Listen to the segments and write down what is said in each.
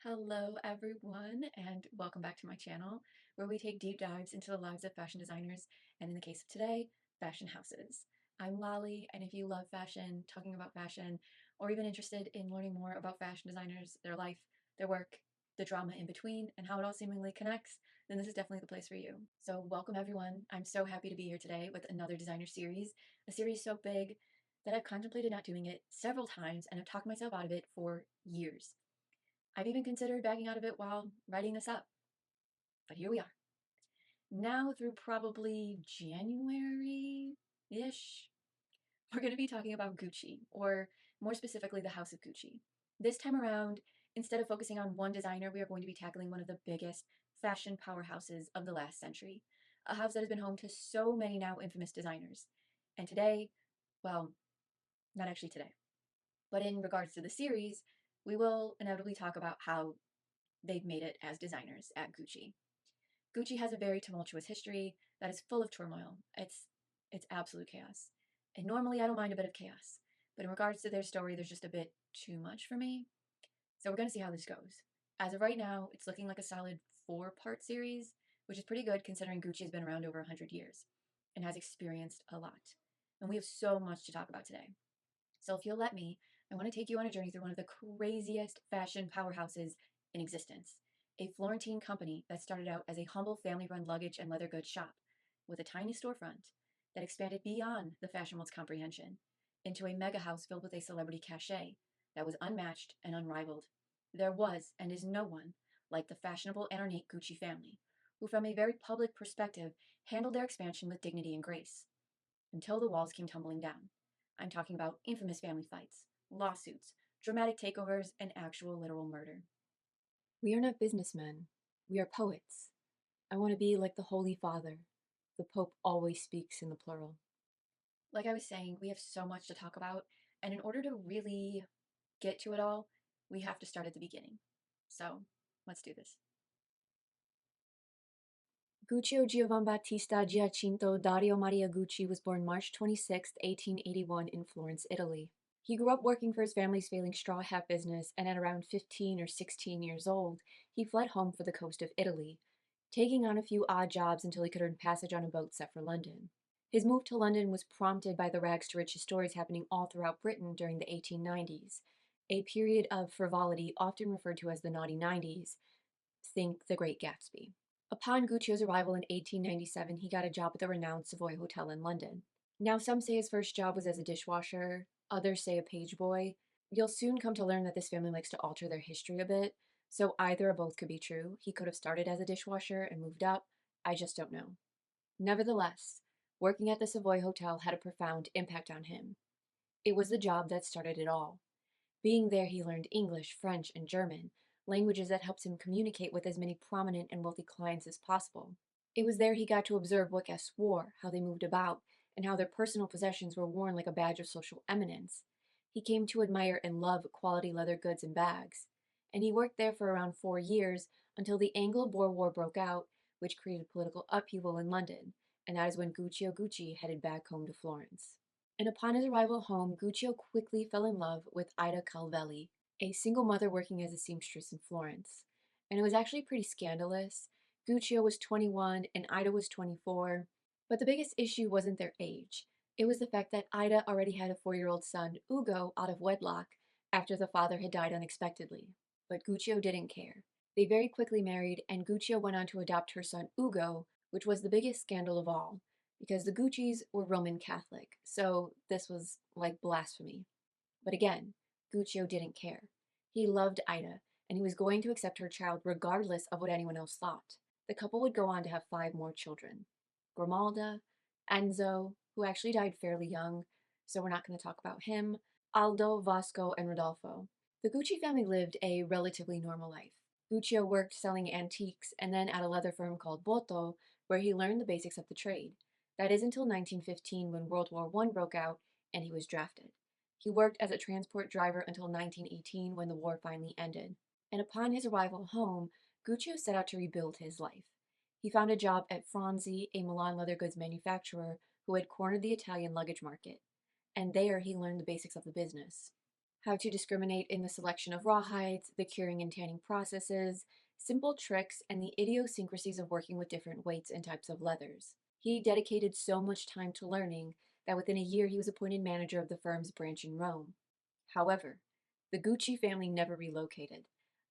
Hello everyone and welcome back to my channel where we take deep dives into the lives of fashion designers and in the case of today, fashion houses. I'm Lolly, and if you love fashion, talking about fashion, or even interested in learning more about fashion designers, their life, their work, the drama in between, and how it all seemingly connects, then this is definitely the place for you. So welcome everyone. I'm so happy to be here today with another designer series, a series so big that I've contemplated not doing it several times and have talked myself out of it for years. I've even considered backing out of it while writing this up, but here we are. Now through probably January-ish, we're going to be talking about Gucci, or more specifically, the House of Gucci. This time around, instead of focusing on one designer, we are going to be tackling one of the biggest fashion powerhouses of the last century, a house that has been home to so many now infamous designers. And today, well, not actually today, but in regards to the series, we will inevitably talk about how they've made it as designers at Gucci. Gucci has a very tumultuous history that is full of turmoil. It's absolute chaos. And normally I don't mind a bit of chaos, but in regards to their story, there's just a bit too much for me. So we're going to see how this goes. As of right now, it's looking like a solid 4-part series, which is pretty good considering Gucci has been around over 100 years and has experienced a lot. And we have so much to talk about today. So if you'll let me, I want to take you on a journey through one of the craziest fashion powerhouses in existence, a Florentine company that started out as a humble family-run luggage and leather goods shop with a tiny storefront that expanded beyond the fashion world's comprehension into a mega house filled with a celebrity cachet that was unmatched and unrivaled. There was and is no one like the fashionable and ornate Gucci family, who from a very public perspective handled their expansion with dignity and grace, until the walls came tumbling down. I'm talking about infamous family fights, lawsuits, dramatic takeovers, and actual literal murder. We are not businessmen. We are poets. I want to be like the Holy Father. The Pope always speaks in the plural. Like I was saying, we have so much to talk about, and in order to really get to it all, we have to start at the beginning. So let's do this. Guccio Giovanbattista Giacinto Dario Maria Gucci was born March 26, 1881 in Florence, Italy. He grew up working for his family's failing straw hat business, and at around 15 or 16 years old, he fled home for the coast of Italy, taking on a few odd jobs until he could earn passage on a boat set for London. His move to London was prompted by the rags to riches stories happening all throughout Britain during the 1890s, a period of frivolity often referred to as the naughty 90s. Think The Great Gatsby. Upon Guccio's arrival in 1897, he got a job at the renowned Savoy Hotel in London. Now, some say his first job was as a dishwasher, others say a page boy. You'll soon come to learn that this family likes to alter their history a bit, so either or both could be true. He could have started as a dishwasher and moved up. I just don't know. Nevertheless, working at the Savoy Hotel had a profound impact on him. It was the job that started it all. Being there, he learned English, French, and German, languages that helped him communicate with as many prominent and wealthy clients as possible. It was there he got to observe what guests wore, how they moved about, and how their personal possessions were worn like a badge of social eminence. He came to admire and love quality leather goods and bags. And he worked there for around 4 years until the Anglo-Boer War broke out, which created political upheaval in London, and that is when Guccio Gucci headed back home to Florence. And upon his arrival home, Guccio quickly fell in love with Ida Calvelli, a single mother working as a seamstress in Florence. And it was actually pretty scandalous. Guccio was 21 and Ida was 24, but the biggest issue wasn't their age. It was the fact that Ida already had a 4-year-old son, Ugo, out of wedlock after the father had died unexpectedly. But Guccio didn't care. They very quickly married, and Guccio went on to adopt her son Ugo, which was the biggest scandal of all, because the Guccis were Roman Catholic, so this was like blasphemy. But again, Guccio didn't care. He loved Ida, and he was going to accept her child regardless of what anyone else thought. The couple would go on to have 5 more children. Grimalda, Enzo, who actually died fairly young, so we're not going to talk about him, Aldo, Vasco, and Rodolfo. The Gucci family lived a relatively normal life. Guccio worked selling antiques and then at a leather firm called Boto, where he learned the basics of the trade. That is until 1915 when World War I broke out and he was drafted. He worked as a transport driver until 1918 when the war finally ended. And upon his arrival home, Guccio set out to rebuild his life. He found a job at Franzi, a Milan leather goods manufacturer who had cornered the Italian luggage market. And there he learned the basics of the business. how to discriminate in the selection of rawhides, the curing and tanning processes, simple tricks, and the idiosyncrasies of working with different weights and types of leathers. He dedicated so much time to learning that within a year he was appointed manager of the firm's branch in Rome. However, the Gucci family never relocated.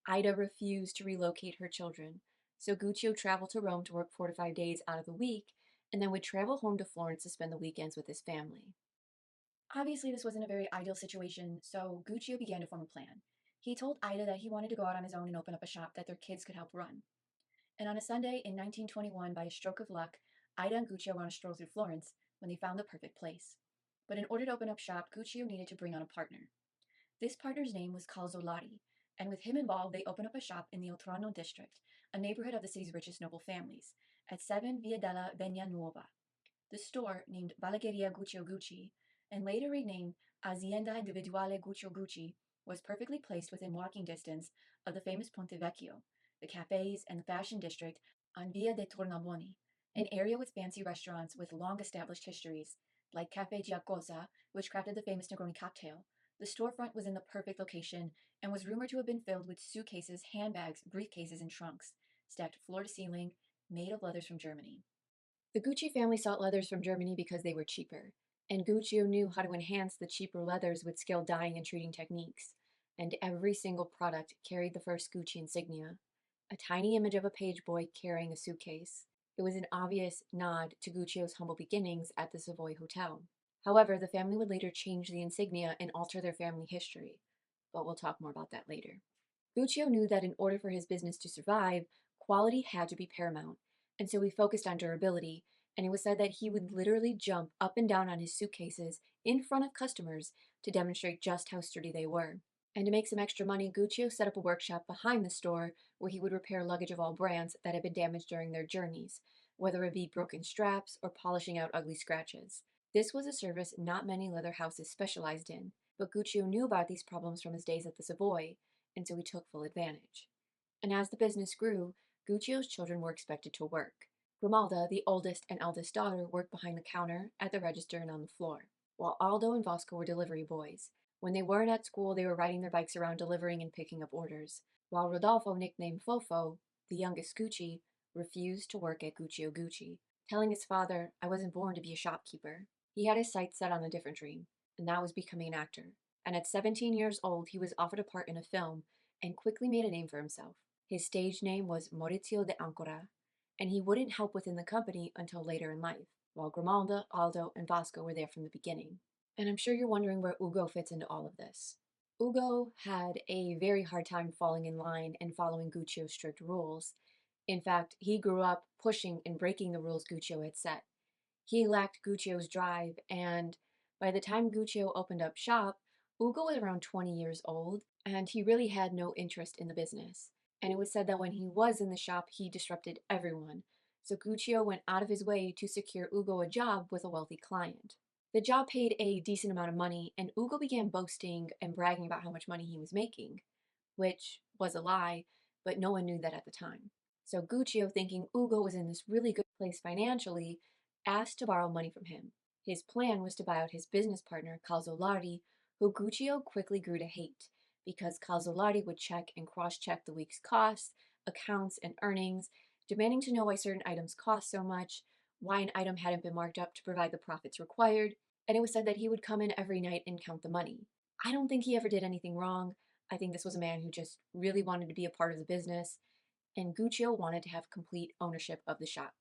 Ida refused to relocate her children, so Guccio traveled to Rome to work 4 to 5 days out of the week and then would travel home to Florence to spend the weekends with his family. Obviously, this wasn't a very ideal situation, so Guccio began to form a plan. He told Ida that he wanted to go out on his own and open up a shop that their kids could help run. And on a Sunday in 1921, by a stroke of luck, Ida and Guccio were on a stroll through Florence when they found the perfect place. But in order to open up shop, Guccio needed to bring on a partner. This partner's name was Calzolari, and with him involved, they opened up a shop in the Oltrarno district, a neighborhood of the city's richest noble families, at 7 Via della Vigna Nuova. The store, named Vallegeria Guccio Gucci, and later renamed Azienda Individuale Guccio Gucci, was perfectly placed within walking distance of the famous Ponte Vecchio, the cafes, and the fashion district on Via dei Tornabuoni, an area with fancy restaurants with long established histories, like Cafe Giacosa, which crafted the famous Negroni cocktail. The storefront was in the perfect location and was rumored to have been filled with suitcases, handbags, briefcases, and trunks, stacked floor to ceiling, made of leathers from Germany. The Gucci family sought leathers from Germany because they were cheaper, and Guccio knew how to enhance the cheaper leathers with skilled dyeing and treating techniques, and every single product carried the first Gucci insignia, a tiny image of a page boy carrying a suitcase. It was an obvious nod to Guccio's humble beginnings at the Savoy Hotel. However, the family would later change the insignia and alter their family history, but we'll talk more about that later. Guccio knew that in order for his business to survive, quality had to be paramount, and so he focused on durability, and it was said that he would literally jump up and down on his suitcases in front of customers to demonstrate just how sturdy they were. And to make some extra money, Guccio set up a workshop behind the store where he would repair luggage of all brands that had been damaged during their journeys, whether it be broken straps or polishing out ugly scratches. This was a service not many leather houses specialized in, but Guccio knew about these problems from his days at the Savoy, and so he took full advantage. And as the business grew, Guccio's children were expected to work. Grimalda, the oldest and eldest daughter, worked behind the counter, at the register, and on the floor, while Aldo and Vasco were delivery boys. When they weren't at school, they were riding their bikes around delivering and picking up orders, while Rodolfo, nicknamed Fofo, the youngest Gucci, refused to work at Guccio Gucci, telling his father, "I wasn't born to be a shopkeeper." He had his sights set on a different dream, and that was becoming an actor. And at 17 years old, he was offered a part in a film and quickly made a name for himself. His stage name was Maurizio de Ancora, and he wouldn't help within the company until later in life, while Grimalda, Aldo, and Vasco were there from the beginning. And I'm sure you're wondering where Ugo fits into all of this. Ugo had a very hard time falling in line and following Guccio's strict rules. In fact, he grew up pushing and breaking the rules Guccio had set. He lacked Guccio's drive, and by the time Guccio opened up shop, Ugo was around 20 years old, and he really had no interest in the business. And it was said that when he was in the shop, he disrupted everyone. So Guccio went out of his way to secure Ugo a job with a wealthy client. The job paid a decent amount of money, and Ugo began boasting and bragging about how much money he was making, which was a lie, but no one knew that at the time. So Guccio, thinking Ugo was in this really good place financially, asked to borrow money from him. His plan was to buy out his business partner, Calzolari, who Guccio quickly grew to hate, because Calzolari would check and cross-check the week's costs, accounts, and earnings, demanding to know why certain items cost so much, why an item hadn't been marked up to provide the profits required, and it was said that he would come in every night and count the money. I don't think he ever did anything wrong. I think this was a man who just really wanted to be a part of the business, and Guccio wanted to have complete ownership of the shop.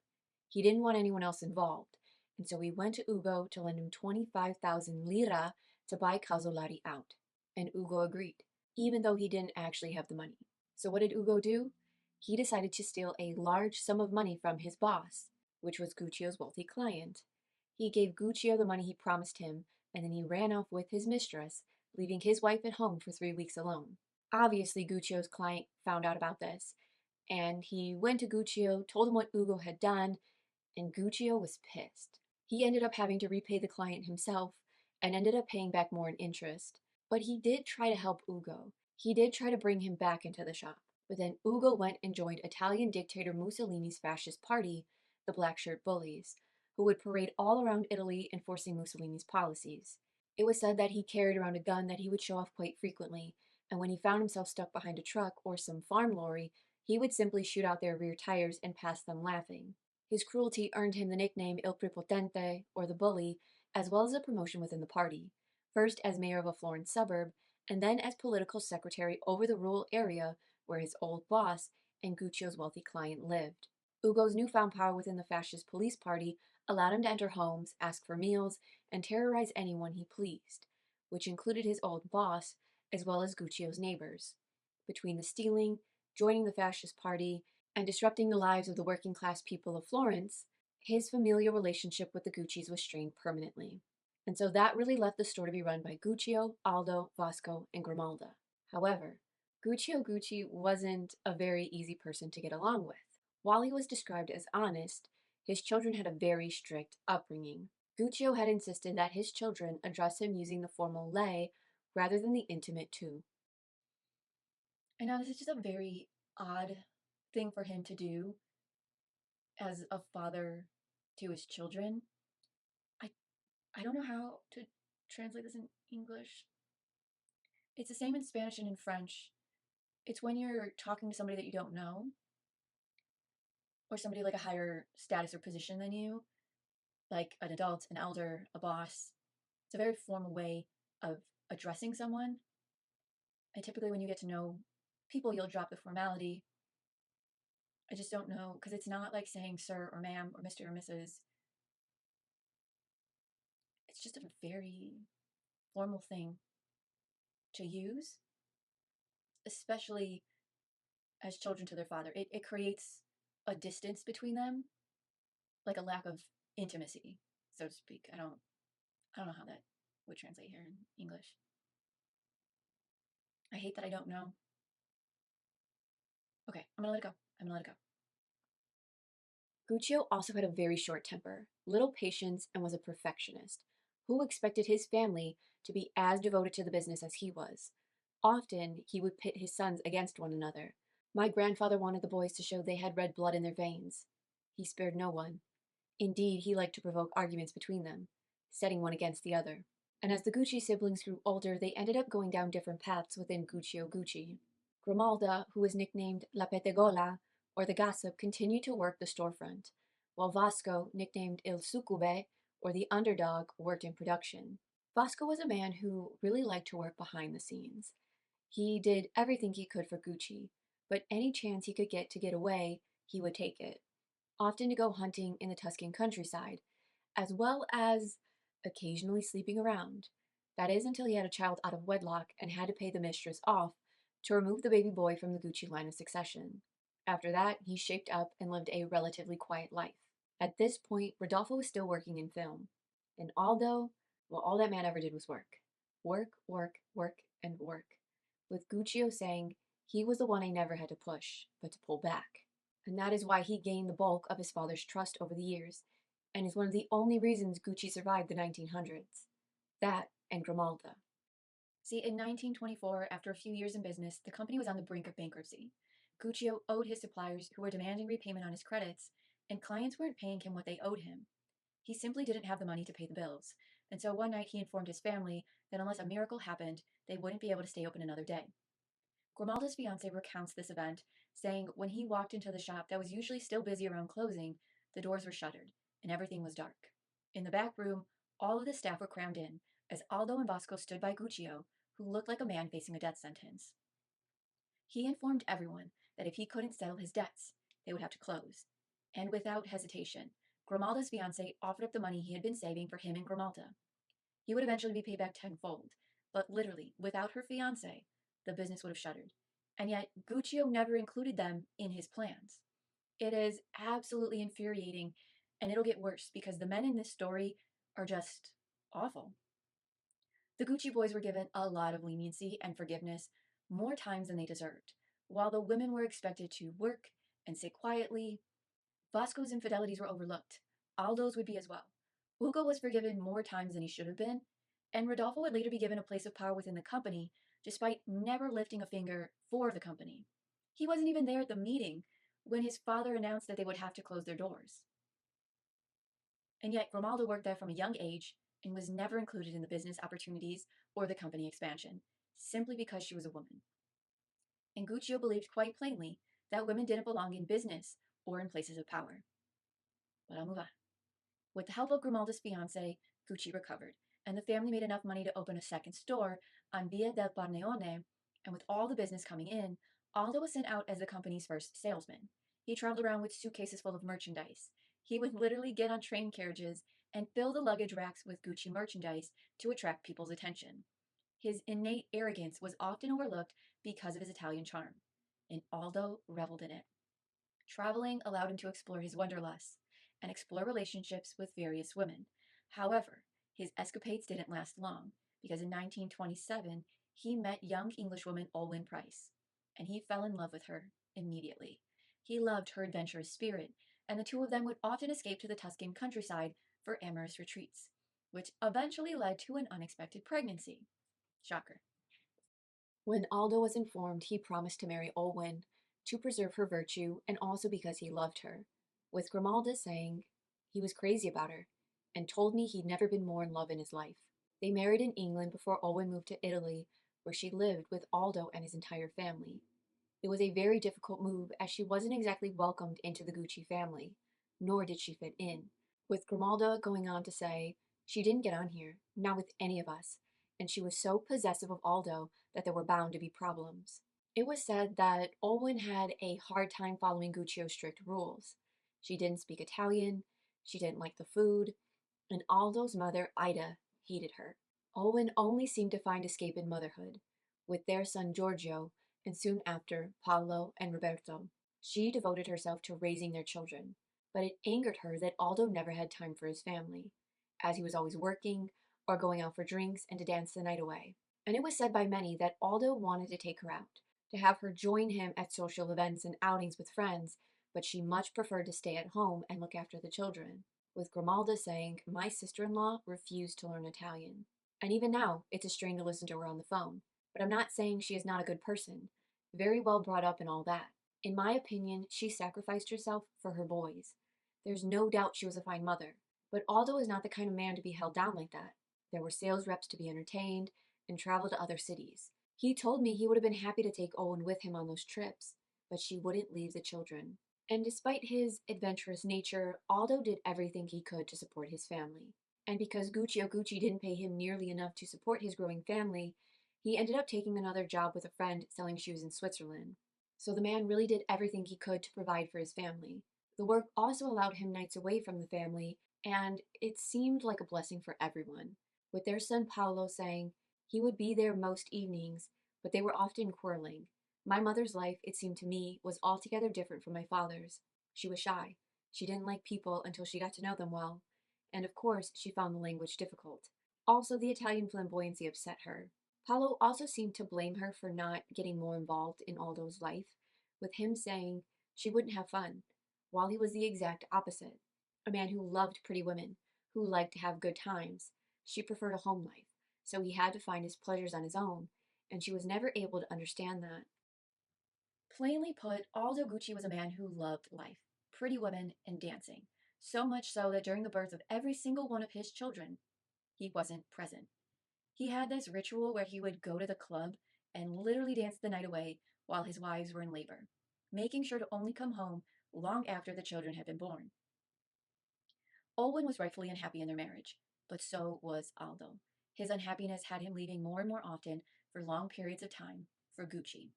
He didn't want anyone else involved, and so he went to Ugo to lend him 25,000 lira to buy Calzolari out. And Ugo agreed, even though he didn't actually have the money. So what did Ugo do? He decided to steal a large sum of money from his boss, which was Guccio's wealthy client. He gave Guccio the money he promised him, and then he ran off with his mistress, leaving his wife at home for 3 weeks alone. Obviously, Guccio's client found out about this, and he went to Guccio, told him what Ugo had done, and Guccio was pissed. He ended up having to repay the client himself and ended up paying back more in interest. But he did try to help Ugo. He did try to bring him back into the shop. But then Ugo went and joined Italian dictator Mussolini's fascist party, the Black Shirt Bullies, who would parade all around Italy enforcing Mussolini's policies. It was said that he carried around a gun that he would show off quite frequently, and when he found himself stuck behind a truck or some farm lorry, he would simply shoot out their rear tires and pass them laughing. His cruelty earned him the nickname Il Prepotente, or the bully, as well as a promotion within the party, first as mayor of a Florence suburb, and then as political secretary over the rural area where his old boss and Guccio's wealthy client lived. Ugo's newfound power within the fascist police party allowed him to enter homes, ask for meals, and terrorize anyone he pleased, which included his old boss as well as Guccio's neighbors. Between the stealing, joining the fascist party, and disrupting the lives of the working class people of Florence, his familial relationship with the Guccis was strained permanently. And so that really left the store to be run by Guccio, Aldo, Vasco, and Grimalda. However, Guccio Gucci wasn't a very easy person to get along with. While he was described as honest, his children had a very strict upbringing. Guccio had insisted that his children address him using the formal lei rather than the intimate tu. I know this is just a very odd thing for him to do as a father to his children. I I don't know how to translate this in English. It's the same in Spanish and in French. It's when you're talking to somebody that you don't know, or somebody like a higher status or position than you, like an adult, an elder, a boss. It's a very formal way of addressing someone. And typically, when you get to know people, you'll drop the formality. I just don't know, because it's not like saying sir or ma'am or Mr. or Mrs. It's just a very formal thing to use, especially as children to their father. It creates a distance between them, like a lack of intimacy, so to speak. I don't know how that would translate here in English. I hate that I don't know. Okay, I'm gonna let it go. I'm gonna let it go. Guccio also had a very short temper, little patience, and was a perfectionist, who expected his family to be as devoted to the business as he was. Often, he would pit his sons against one another. My grandfather wanted the boys to show they had red blood in their veins. He spared no one. Indeed, he liked to provoke arguments between them, setting one against the other. And as the Gucci siblings grew older, they ended up going down different paths within Guccio Gucci. Grimalda, who was nicknamed La Pettegola, or the gossip, continued to work the storefront, while Vasco, nicknamed Il Succube, or the underdog, worked in production. Vasco was a man who really liked to work behind the scenes. He did everything he could for Gucci, but any chance he could get to get away, he would take it, often to go hunting in the Tuscan countryside, as well as occasionally sleeping around. That is until he had a child out of wedlock and had to pay the mistress off to remove the baby boy from the Gucci line of succession. After that, he shaped up and lived a relatively quiet life. At this point, Rodolfo was still working in film. And Aldo, well, all that man ever did was work. Work, work, work, and work. With Guccio saying, he was the one I never had to push, but to pull back. And that is why he gained the bulk of his father's trust over the years, and is one of the only reasons Gucci survived the 1900s. That and Grimalda. See, in 1924, after a few years in business, the company was on the brink of bankruptcy. Guccio owed his suppliers, who were demanding repayment on his credits, and clients weren't paying him what they owed him. He simply didn't have the money to pay the bills, and so one night he informed his family that unless a miracle happened, they wouldn't be able to stay open another day. Grimalda's fiance recounts this event, saying when he walked into the shop that was usually still busy around closing, the doors were shuttered and everything was dark. In the back room, all of the staff were crammed in as Aldo and Bosco stood by Guccio, who looked like a man facing a death sentence. He informed everyone that if he couldn't settle his debts, they would have to close. And without hesitation, Grimalda's fiance offered up the money he had been saving for him and Grimalda. He would eventually be paid back tenfold, but literally, without her fiance, the business would have shuttered. And yet, Guccio never included them in his plans. It is absolutely infuriating, and it'll get worse because the men in this story are just awful. The Gucci boys were given a lot of leniency and forgiveness, more times than they deserved, while the women were expected to work and sit quietly. Vasco's infidelities were overlooked. Aldo's would be as well. Ugo was forgiven more times than he should have been, and Rodolfo would later be given a place of power within the company, despite never lifting a finger for the company. He wasn't even there at the meeting when his father announced that they would have to close their doors. And yet, Grimaldo worked there from a young age and was never included in the business opportunities or the company expansion, simply because she was a woman. And Guccio believed quite plainly that women didn't belong in business or in places of power. But I'll move on. With the help of Grimalda's fiance, Gucci recovered, and the family made enough money to open a second store on Via del Parneone, and with all the business coming in, Aldo was sent out as the company's first salesman. He traveled around with suitcases full of merchandise. He would literally get on train carriages and fill the luggage racks with Gucci merchandise to attract people's attention. His innate arrogance was often overlooked because of his Italian charm, and Aldo reveled in it. Traveling allowed him to explore his wanderlust and explore relationships with various women. However, his escapades didn't last long because in 1927 he met young Englishwoman Olwen Price, and he fell in love with her immediately. He loved her adventurous spirit, and the two of them would often escape to the Tuscan countryside for amorous retreats, which eventually led to an unexpected pregnancy. Shocker. When Aldo was informed, he promised to marry Olwen to preserve her virtue and also because he loved her, with Grimalda saying he was crazy about her and told me he'd never been more in love in his life. They married in England before Olwen moved to Italy, where she lived with Aldo and his entire family. It was a very difficult move as she wasn't exactly welcomed into the Gucci family, nor did she fit in, with Grimalda going on to say she didn't get on here, not with any of us, and she was so possessive of Aldo that there were bound to be problems. It was said that Olwen had a hard time following Guccio's strict rules. She didn't speak Italian, she didn't like the food, and Aldo's mother, Ida, hated her. Olwen only seemed to find escape in motherhood, with their son Giorgio, and soon after, Paolo and Roberto. She devoted herself to raising their children, but it angered her that Aldo never had time for his family, as he was always working or going out for drinks and to dance the night away. And it was said by many that Aldo wanted to take her out, to have her join him at social events and outings with friends, but she much preferred to stay at home and look after the children, with Grimalda saying, "My sister-in-law refused to learn Italian." And even now, it's a strain to listen to her on the phone. But I'm not saying she is not a good person. Very well brought up and all that. In my opinion, she sacrificed herself for her boys. There's no doubt she was a fine mother. But Aldo is not the kind of man to be held down like that. There were sales reps to be entertained and travel to other cities. He told me he would have been happy to take Owen with him on those trips, but she wouldn't leave the children. And despite his adventurous nature, Aldo did everything he could to support his family. And because Guccio Gucci didn't pay him nearly enough to support his growing family, he ended up taking another job with a friend selling shoes in Switzerland. So the man really did everything he could to provide for his family. The work also allowed him nights away from the family, and it seemed like a blessing for everyone, with their son Paolo saying he would be there most evenings, but they were often quarreling. My mother's life, it seemed to me, was altogether different from my father's. She was shy. She didn't like people until she got to know them well, and of course she found the language difficult. Also, the Italian flamboyancy upset her. Paolo also seemed to blame her for not getting more involved in Aldo's life, with him saying she wouldn't have fun, while he was the exact opposite. A man who loved pretty women, who liked to have good times. She preferred a home life, so he had to find his pleasures on his own, and she was never able to understand that. Plainly put, Aldo Gucci was a man who loved life, pretty women, and dancing, so much so that during the birth of every single one of his children, he wasn't present. He had this ritual where he would go to the club and literally dance the night away while his wives were in labor, making sure to only come home long after the children had been born. Olwen was rightfully unhappy in their marriage, but so was Aldo. His unhappiness had him leaving more and more often for long periods of time for Gucci.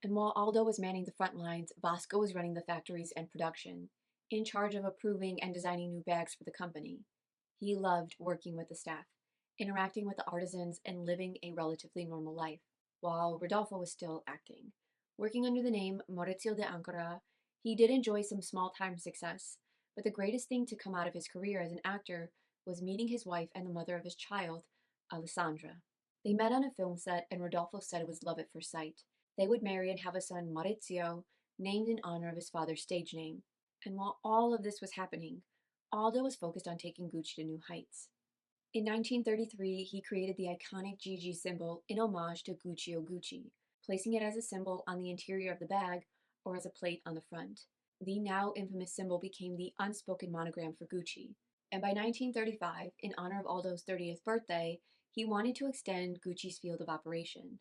And while Aldo was manning the front lines, Vasco was running the factories and production, in charge of approving and designing new bags for the company. He loved working with the staff, interacting with the artisans, and living a relatively normal life, while Rodolfo was still acting. Working under the name Maurizio de Ancora, he did enjoy some small time success, but the greatest thing to come out of his career as an actor was meeting his wife and the mother of his child, Alessandra. They met on a film set, and Rodolfo said it was love at first sight. They would marry and have a son, Maurizio, named in honor of his father's stage name. And while all of this was happening, Aldo was focused on taking Gucci to new heights. In 1933, he created the iconic GG symbol in homage to Guccio Gucci, placing it as a symbol on the interior of the bag or as a plate on the front. The now infamous symbol became the unspoken monogram for Gucci, And by 1935, in honor of Aldo's 30th birthday, he wanted to extend Gucci's field of operation.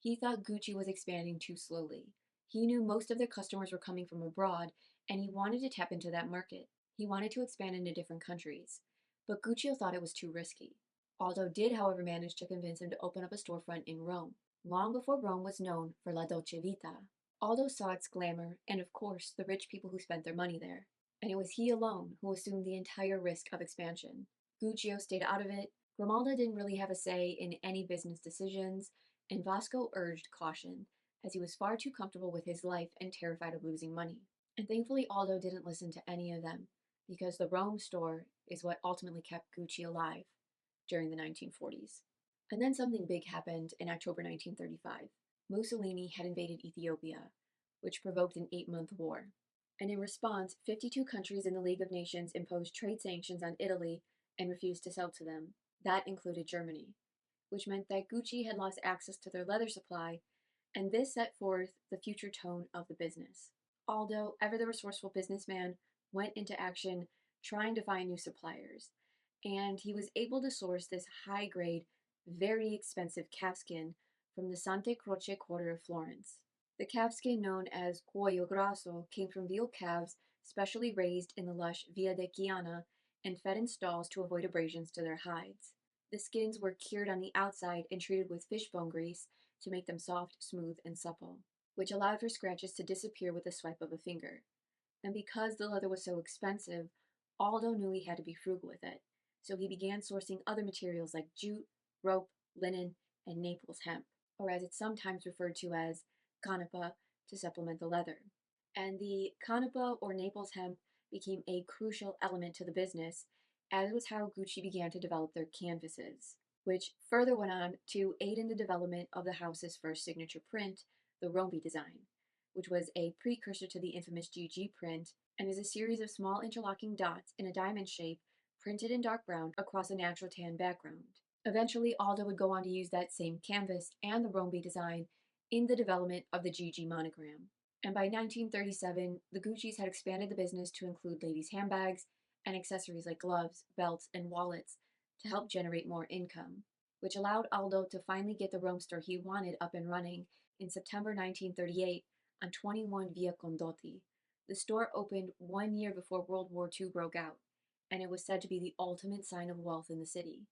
He thought Gucci was expanding too slowly. He knew most of their customers were coming from abroad, and he wanted to tap into that market. He wanted to expand into different countries. But Gucci thought it was too risky. Aldo did, however, manage to convince him to open up a storefront in Rome, long before Rome was known for La Dolce Vita. Aldo saw its glamour, and of course, the rich people who spent their money there. And it was he alone who assumed the entire risk of expansion. Guccio stayed out of it, Grimalda didn't really have a say in any business decisions, and Vasco urged caution, as he was far too comfortable with his life and terrified of losing money. And thankfully, Aldo didn't listen to any of them, because the Rome store is what ultimately kept Gucci alive during the 1940s. And then something big happened in October 1935. Mussolini had invaded Ethiopia, which provoked an 8-month war. And in response, 52 countries in the League of Nations imposed trade sanctions on Italy and refused to sell to them. That included Germany, which meant that Gucci had lost access to their leather supply, and this set forth the future tone of the business. Aldo, ever the resourceful businessman, went into action trying to find new suppliers, and he was able to source this high grade, very expensive calfskin from the Sante Croce quarter of Florence. The calfskin known as cuoio grasso came from veal calves specially raised in the lush Via de Chiana and fed in stalls to avoid abrasions to their hides. The skins were cured on the outside and treated with fishbone grease to make them soft, smooth, and supple, which allowed for scratches to disappear with a swipe of a finger. And because the leather was so expensive, Aldo knew he had to be frugal with it, so he began sourcing other materials like jute, rope, linen, and Naples hemp, or as it's sometimes referred to as canapa, to supplement the leather. And the canapa or Naples hemp became a crucial element to the business, as was how Gucci began to develop their canvases, which further went on to aid in the development of the house's first signature print, the Rombi design, which was a precursor to the infamous GG print and is a series of small interlocking dots in a diamond shape printed in dark brown across a natural tan background. Eventually, Aldo would go on to use that same canvas and the Rombi design in the development of the GG monogram. And by 1937, the Guccis had expanded the business to include ladies' handbags and accessories like gloves, belts, and wallets to help generate more income, which allowed Aldo to finally get the Rome store he wanted up and running in September 1938 on 21 Via Condotti. The store opened 1 year before World War II broke out, and it was said to be the ultimate sign of wealth in the city.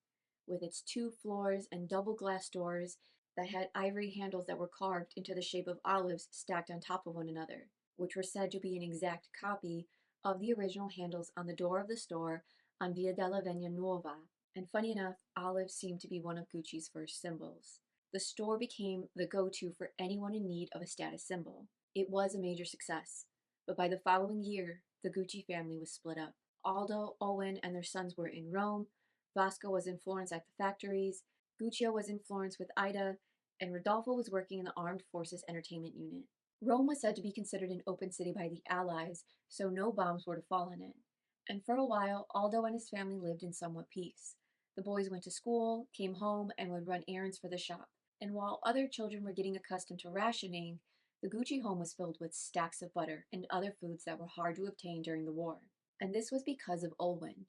With its 2 floors and double glass doors that had ivory handles that were carved into the shape of olives stacked on top of one another, which were said to be an exact copy of the original handles on the door of the store on Via della Vigna Nuova. And funny enough, olives seemed to be one of Gucci's first symbols. The store became the go-to for anyone in need of a status symbol. It was a major success, but by the following year, the Gucci family was split up. Aldo, Owen, and their sons were in Rome, Vasco was in Florence at the factories, Guccio was in Florence with Ida, and Rodolfo was working in the Armed Forces Entertainment Unit. Rome was said to be considered an open city by the Allies, so no bombs were to fall on it. And for a while, Aldo and his family lived in somewhat peace. The boys went to school, came home, and would run errands for the shop. And while other children were getting accustomed to rationing, the Gucci home was filled with stacks of butter and other foods that were hard to obtain during the war. And this was because of Olwen,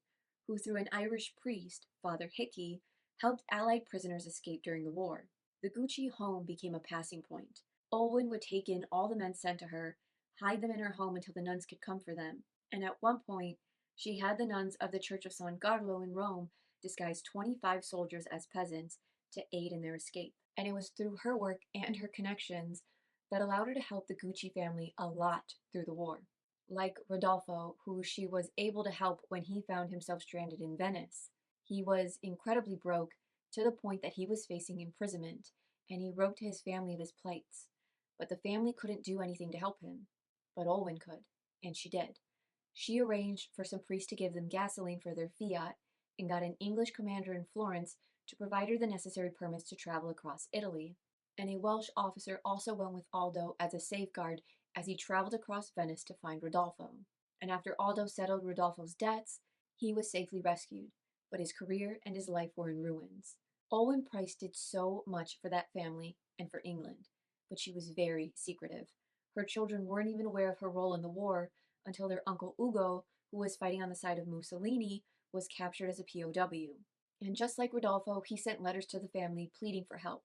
who through an Irish priest, Father Hickey, helped Allied prisoners escape during the war. The Gucci home became a passing point. Olwen would take in all the men sent to her, hide them in her home until the nuns could come for them, and at one point, she had the nuns of the Church of San Carlo in Rome disguise 25 soldiers as peasants to aid in their escape. And it was through her work and her connections that allowed her to help the Gucci family a lot through the war. Like Rodolfo, who she was able to help when he found himself stranded in Venice. He was incredibly broke to the point that he was facing imprisonment, and he wrote to his family of his plights. But the family couldn't do anything to help him. But Olwen could, and she did. She arranged for some priests to give them gasoline for their Fiat and got an English commander in Florence to provide her the necessary permits to travel across Italy. And a Welsh officer also went with Aldo as a safeguard as he traveled across Venice to find Rodolfo. And after Aldo settled Rodolfo's debts, he was safely rescued, but his career and his life were in ruins. Olwen Price did so much for that family and for England, but she was very secretive. Her children weren't even aware of her role in the war until their uncle Ugo, who was fighting on the side of Mussolini, was captured as a POW. And just like Rodolfo, he sent letters to the family pleading for help.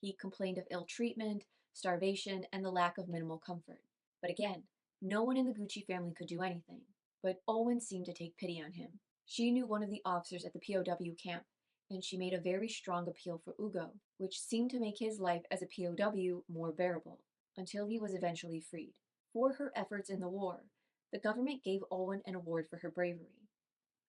He complained of ill treatment, starvation, and the lack of minimal comfort. But again, no one in the Gucci family could do anything. But Owen seemed to take pity on him. She knew one of the officers at the POW camp, and she made a very strong appeal for Ugo, which seemed to make his life as a POW more bearable, until he was eventually freed. For her efforts in the war, the government gave Owen an award for her bravery.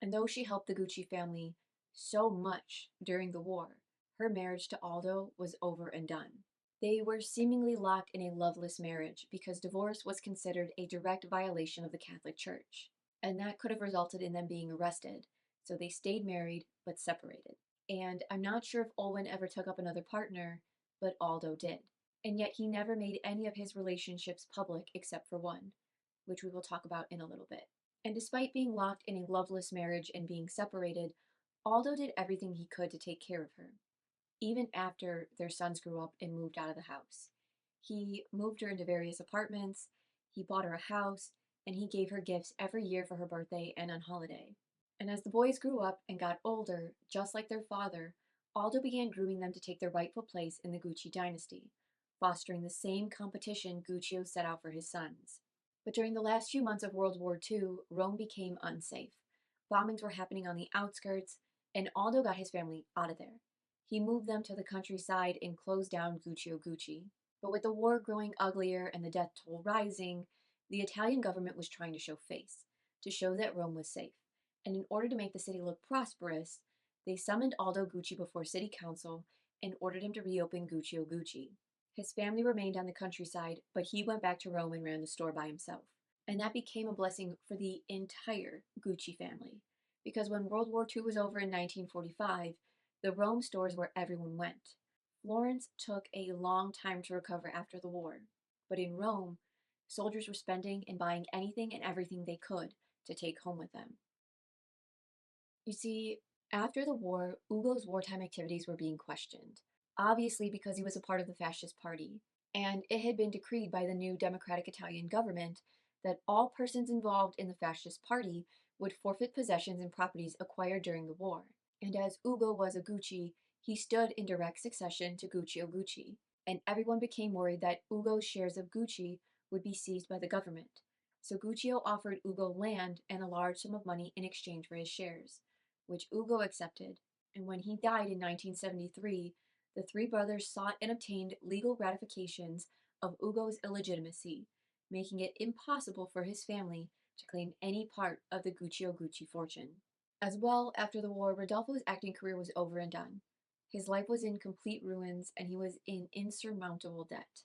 And though she helped the Gucci family so much during the war, her marriage to Aldo was over and done. They were seemingly locked in a loveless marriage because divorce was considered a direct violation of the Catholic Church, and that could have resulted in them being arrested. So they stayed married but separated. And I'm not sure if Olwen ever took up another partner, but Aldo did. And yet he never made any of his relationships public except for one, which we will talk about in a little bit. And despite being locked in a loveless marriage and being separated, Aldo did everything he could to take care of her, even after their sons grew up and moved out of the house. He moved her into various apartments, he bought her a house, and he gave her gifts every year for her birthday and on holiday. And as the boys grew up and got older, just like their father, Aldo began grooming them to take their rightful place in the Gucci dynasty, fostering the same competition Guccio set out for his sons. But during the last few months of World War II, Rome became unsafe. Bombings were happening on the outskirts, and Aldo got his family out of there. He moved them to the countryside and closed down Guccio Gucci. But with the war growing uglier and the death toll rising, the Italian government was trying to show face, to show that Rome was safe. And in order to make the city look prosperous, they summoned Aldo Gucci before city council and ordered him to reopen Guccio Gucci. His family remained on the countryside, but he went back to Rome and ran the store by himself. And that became a blessing for the entire Gucci family, because when World War II was over in 1945, the Rome stores were where everyone went. Florence took a long time to recover after the war, but in Rome, soldiers were spending and buying anything and everything they could to take home with them. You see, after the war, Ugo's wartime activities were being questioned, obviously because he was a part of the fascist party, and it had been decreed by the new democratic Italian government that all persons involved in the fascist party would forfeit possessions and properties acquired during the war. And as Ugo was a Gucci, he stood in direct succession to Guccio Gucci, and everyone became worried that Ugo's shares of Gucci would be seized by the government. So Guccio offered Ugo land and a large sum of money in exchange for his shares, which Ugo accepted, and when he died in 1973, the three brothers sought and obtained legal ratifications of Ugo's illegitimacy, making it impossible for his family to claim any part of the Guccio Gucci fortune. As well, after the war, Rodolfo's acting career was over and done. His life was in complete ruins, and he was in insurmountable debt.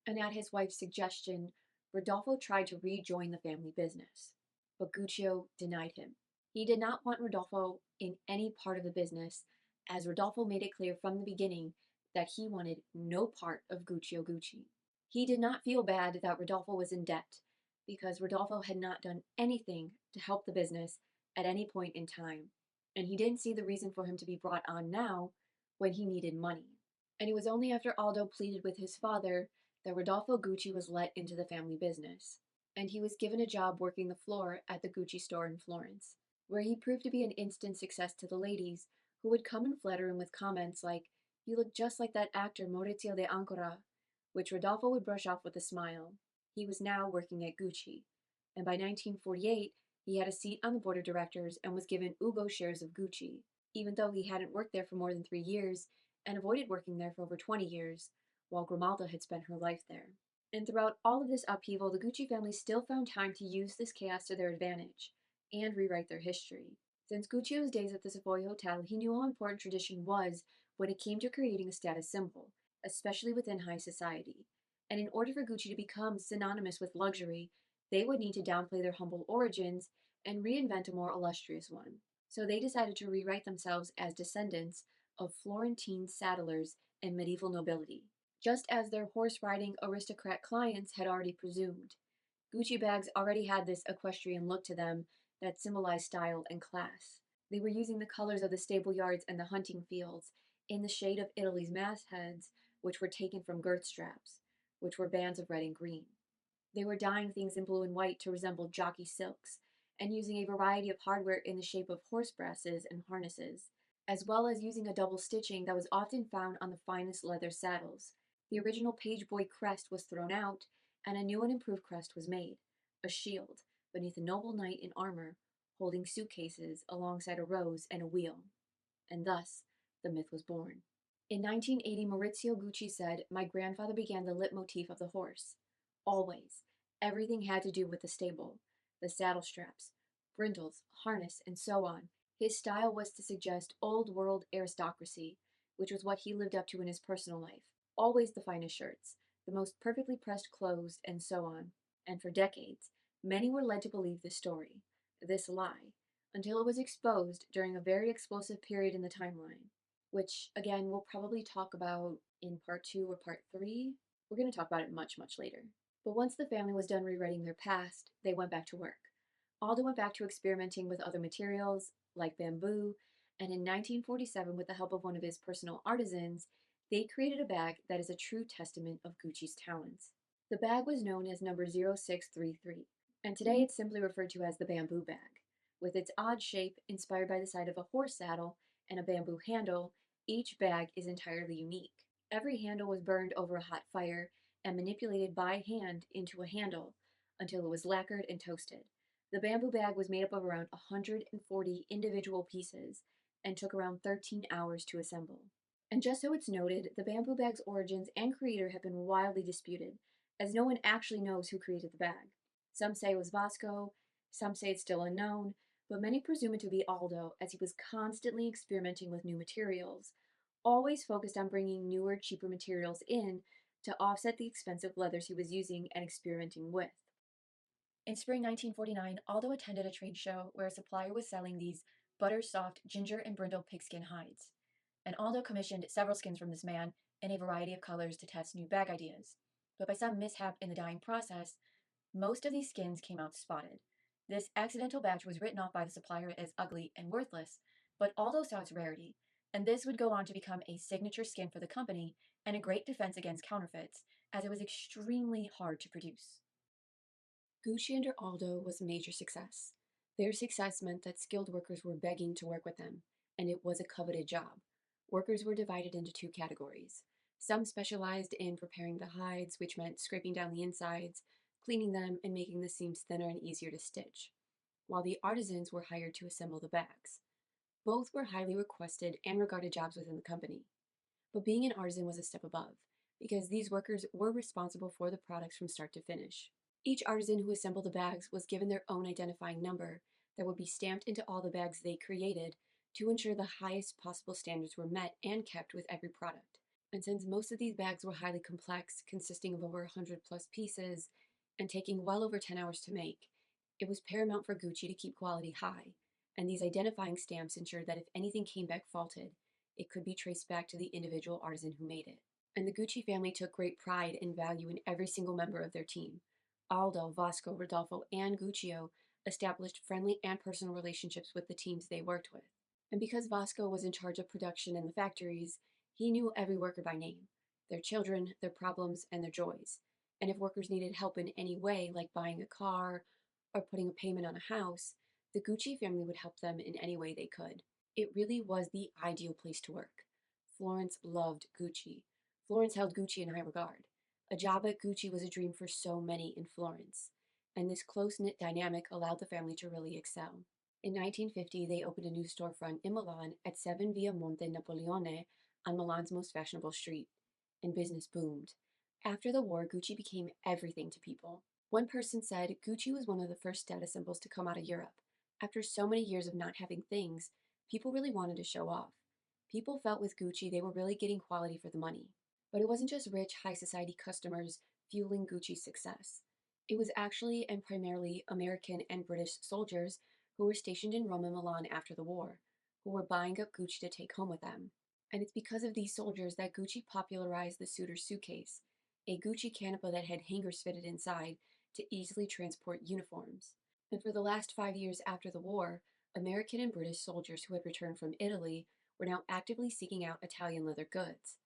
And at his wife's suggestion, Rodolfo tried to rejoin the family business, but Guccio denied him. He did not want Rodolfo in any part of the business, as Rodolfo made it clear from the beginning that he wanted no part of Guccio Gucci. He did not feel bad that Rodolfo was in debt, because Rodolfo had not done anything to help the business at any point in time, and he didn't see the reason for him to be brought on now when he needed money. And it was only after Aldo pleaded with his father that Rodolfo Gucci was let into the family business, and he was given a job working the floor at the Gucci store in Florence, where he proved to be an instant success to the ladies, who would come and flatter him with comments like, "You look just like that actor Maurizio de Ancora," which Rodolfo would brush off with a smile. He was now working at Gucci, and by 1948, he had a seat on the board of directors and was given Ugo shares of Gucci, even though he hadn't worked there for more than 3 years and avoided working there for over 20 years, while Grimalda had spent her life there. And throughout all of this upheaval, the Gucci family still found time to use this chaos to their advantage and rewrite their history. Since Guccio's days at the Savoy Hotel, he knew how important tradition was when it came to creating a status symbol, especially within high society. And in order for Gucci to become synonymous with luxury, they would need to downplay their humble origins and reinvent a more illustrious one. So they decided to rewrite themselves as descendants of Florentine saddlers and medieval nobility, just as their horse-riding aristocrat clients had already presumed. Gucci bags already had this equestrian look to them that symbolized style and class. They were using the colors of the stable yards and the hunting fields in the shade of Italy's mastheads, which were taken from girth straps, which were bands of red and green. They were dyeing things in blue and white to resemble jockey silks, and using a variety of hardware in the shape of horse brasses and harnesses, as well as using a double stitching that was often found on the finest leather saddles. The original page boy crest was thrown out, and a new and improved crest was made, a shield, beneath a noble knight in armor, holding suitcases alongside a rose and a wheel. And thus, the myth was born. In 1980, Maurizio Gucci said, "My grandfather began the leitmotif of the horse. Always. Everything had to do with the stable, the saddle straps, brindles, harness, and so on. His style was to suggest old world aristocracy, which was what he lived up to in his personal life. Always the finest shirts, the most perfectly pressed clothes, and so on. And for decades, many were led to believe this story, this lie, until it was exposed during a very explosive period in the timeline, which, again, we'll probably talk about in part 2 or part 3. We're going to talk about it much, much later. But once the family was done rewriting their past, they went back to work. Aldo went back to experimenting with other materials, like bamboo, and in 1947, with the help of one of his personal artisans, they created a bag that is a true testament of Gucci's talents. The bag was known as number 0633, and today it's simply referred to as the bamboo bag. With its odd shape, inspired by the side of a horse saddle, and a bamboo handle, each bag is entirely unique. Every handle was burned over a hot fire and manipulated by hand into a handle until it was lacquered and toasted. The bamboo bag was made up of around 140 individual pieces and took around 13 hours to assemble. And just so it's noted, the bamboo bag's origins and creator have been wildly disputed, as no one actually knows who created the bag. Some say it was Vasco, some say it's still unknown, but many presume it to be Aldo, as he was constantly experimenting with new materials, always focused on bringing newer, cheaper materials in to offset the expensive leathers he was using and experimenting with. In spring 1949, Aldo attended a trade show where a supplier was selling these butter soft ginger and brindle pigskin hides, and Aldo commissioned several skins from this man in a variety of colors to test new bag ideas. But by some mishap in the dyeing process, most of these skins came out spotted. This accidental batch was written off by the supplier as ugly and worthless, but Aldo saw its rarity, and this would go on to become a signature skin for the company and a great defense against counterfeits, as it was extremely hard to produce. Gucci under Aldo was a major success. Their success meant that skilled workers were begging to work with them, and it was a coveted job. Workers were divided into two categories. Some specialized in preparing the hides, which meant scraping down the insides, cleaning them, and making the seams thinner and easier to stitch, while the artisans were hired to assemble the bags. Both were highly requested and regarded jobs within the company. But being an artisan was a step above, because these workers were responsible for the products from start to finish. Each artisan who assembled the bags was given their own identifying number that would be stamped into all the bags they created to ensure the highest possible standards were met and kept with every product. And since most of these bags were highly complex, consisting of over 100 plus pieces, and taking well over 10 hours to make, it was paramount for Gucci to keep quality high, and these identifying stamps ensured that if anything came back faulted, it could be traced back to the individual artisan who made it. And the Gucci family took great pride and value in every single member of their team. Aldo, Vasco, Rodolfo, and Guccio established friendly and personal relationships with the teams they worked with. And because Vasco was in charge of production in the factories, he knew every worker by name, their children, their problems, and their joys. And if workers needed help in any way, like buying a car or putting a payment on a house, the Gucci family would help them in any way they could. It really was the ideal place to work. Florence loved Gucci. Florence held Gucci in high regard. A job at Gucci was a dream for so many in Florence, and this close knit dynamic allowed the family to really excel. In 1950, they opened a new storefront in Milan at 7 Via Monte Napoleone on Milan's most fashionable street, and business boomed. After the war, Gucci became everything to people. One person said Gucci was one of the first status symbols to come out of Europe. After so many years of not having things, people really wanted to show off. People felt with Gucci they were really getting quality for the money. But it wasn't just rich, high society customers fueling Gucci's success. It was actually and primarily American and British soldiers who were stationed in Rome and Milan after the war, who were buying up Gucci to take home with them. And it's because of these soldiers that Gucci popularized the suitor suitcase, a Gucci canopy that had hangers fitted inside to easily transport uniforms. And for the last 5 years after the war, American and British soldiers who had returned from Italy were now actively seeking out Italian leather goods.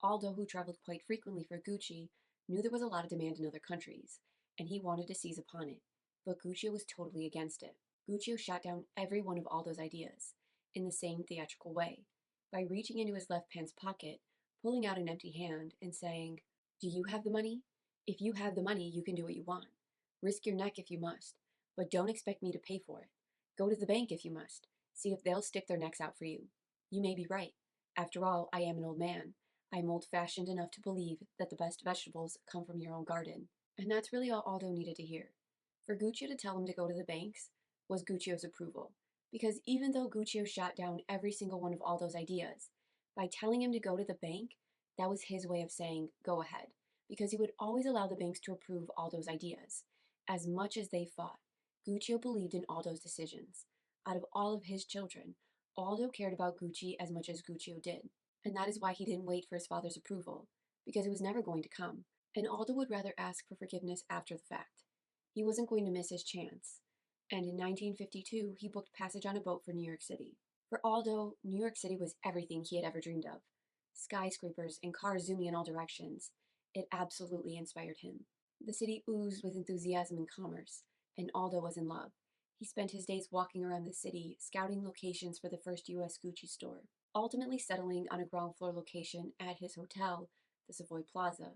Aldo, who traveled quite frequently for Gucci, knew there was a lot of demand in other countries, and he wanted to seize upon it, but Gucci was totally against it. Guccio shot down every one of Aldo's ideas, in the same theatrical way, by reaching into his left pants pocket, pulling out an empty hand, and saying, "Do you have the money? If you have the money, you can do what you want. Risk your neck if you must, but don't expect me to pay for it. Go to the bank if you must. See if they'll stick their necks out for you. You may be right. After all, I am an old man. I am old-fashioned enough to believe that the best vegetables come from your own garden." And that's really all Aldo needed to hear. For Guccio to tell him to go to the banks was Guccio's approval, because even though Guccio shot down every single one of Aldo's ideas, by telling him to go to the bank, that was his way of saying, go ahead, because he would always allow the banks to approve Aldo's ideas. As much as they fought, Guccio believed in Aldo's decisions. Out of all of his children, Aldo cared about Gucci as much as Guccio did, and that is why he didn't wait for his father's approval, because it was never going to come, and Aldo would rather ask for forgiveness after the fact. He wasn't going to miss his chance, and in 1952 he booked passage on a boat for New York City. For Aldo, New York City was everything he had ever dreamed of. Skyscrapers and cars zooming in all directions. It absolutely inspired him. The city oozed with enthusiasm and commerce, and Aldo was in love. He spent his days walking around the city, scouting locations for the first US Gucci store, ultimately settling on a ground floor location at his hotel, the Savoy Plaza.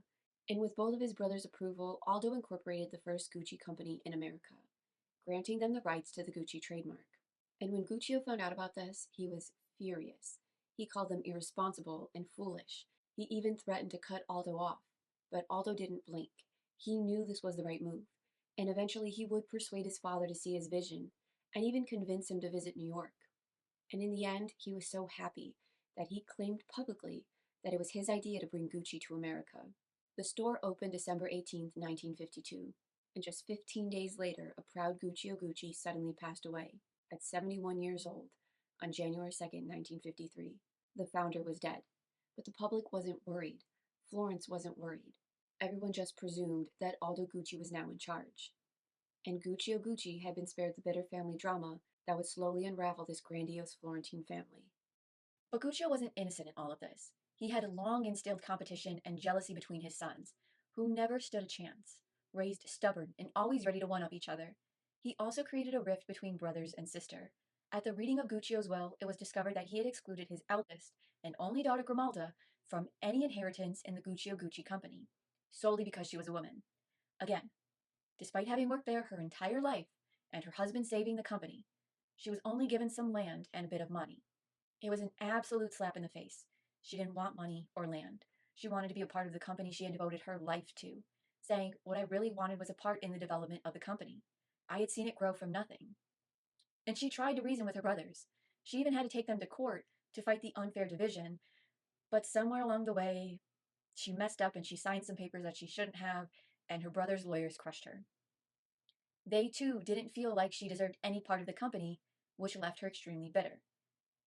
And with both of his brothers' approval, Aldo incorporated the first Gucci company in America, granting them the rights to the Gucci trademark. And when Guccio found out about this, he was furious. He called them irresponsible and foolish. He even threatened to cut Aldo off. But Aldo didn't blink. He knew this was the right move, and eventually he would persuade his father to see his vision, and even convince him to visit New York. And in the end, he was so happy that he claimed publicly that it was his idea to bring Gucci to America. The store opened December 18th, 1952, and just 15 days later, a proud Guccio Gucci suddenly passed away at 71 years old on January 2nd, 1953. The founder was dead, but the public wasn't worried. Florence wasn't worried. Everyone just presumed that Aldo Gucci was now in charge. And Guccio Gucci had been spared the bitter family drama that would slowly unravel this grandiose Florentine family. But Guccio wasn't innocent in all of this. He had long instilled competition and jealousy between his sons, who never stood a chance, raised stubborn and always ready to one up each other. He also created a rift between brothers and sister. At the reading of Guccio's will, it was discovered that he had excluded his eldest and only daughter Grimalda from any inheritance in the Guccio Gucci company, solely because she was a woman. Again, despite having worked there her entire life and her husband saving the company, she was only given some land and a bit of money. It was an absolute slap in the face. She didn't want money or land. She wanted to be a part of the company she had devoted her life to, saying, "What I really wanted was a part in the development of the company. I had seen it grow from nothing." And she tried to reason with her brothers. She even had to take them to court to fight the unfair division, but somewhere along the way, she messed up and she signed some papers that she shouldn't have, and her brother's lawyers crushed her. They too didn't feel like she deserved any part of the company, which left her extremely bitter.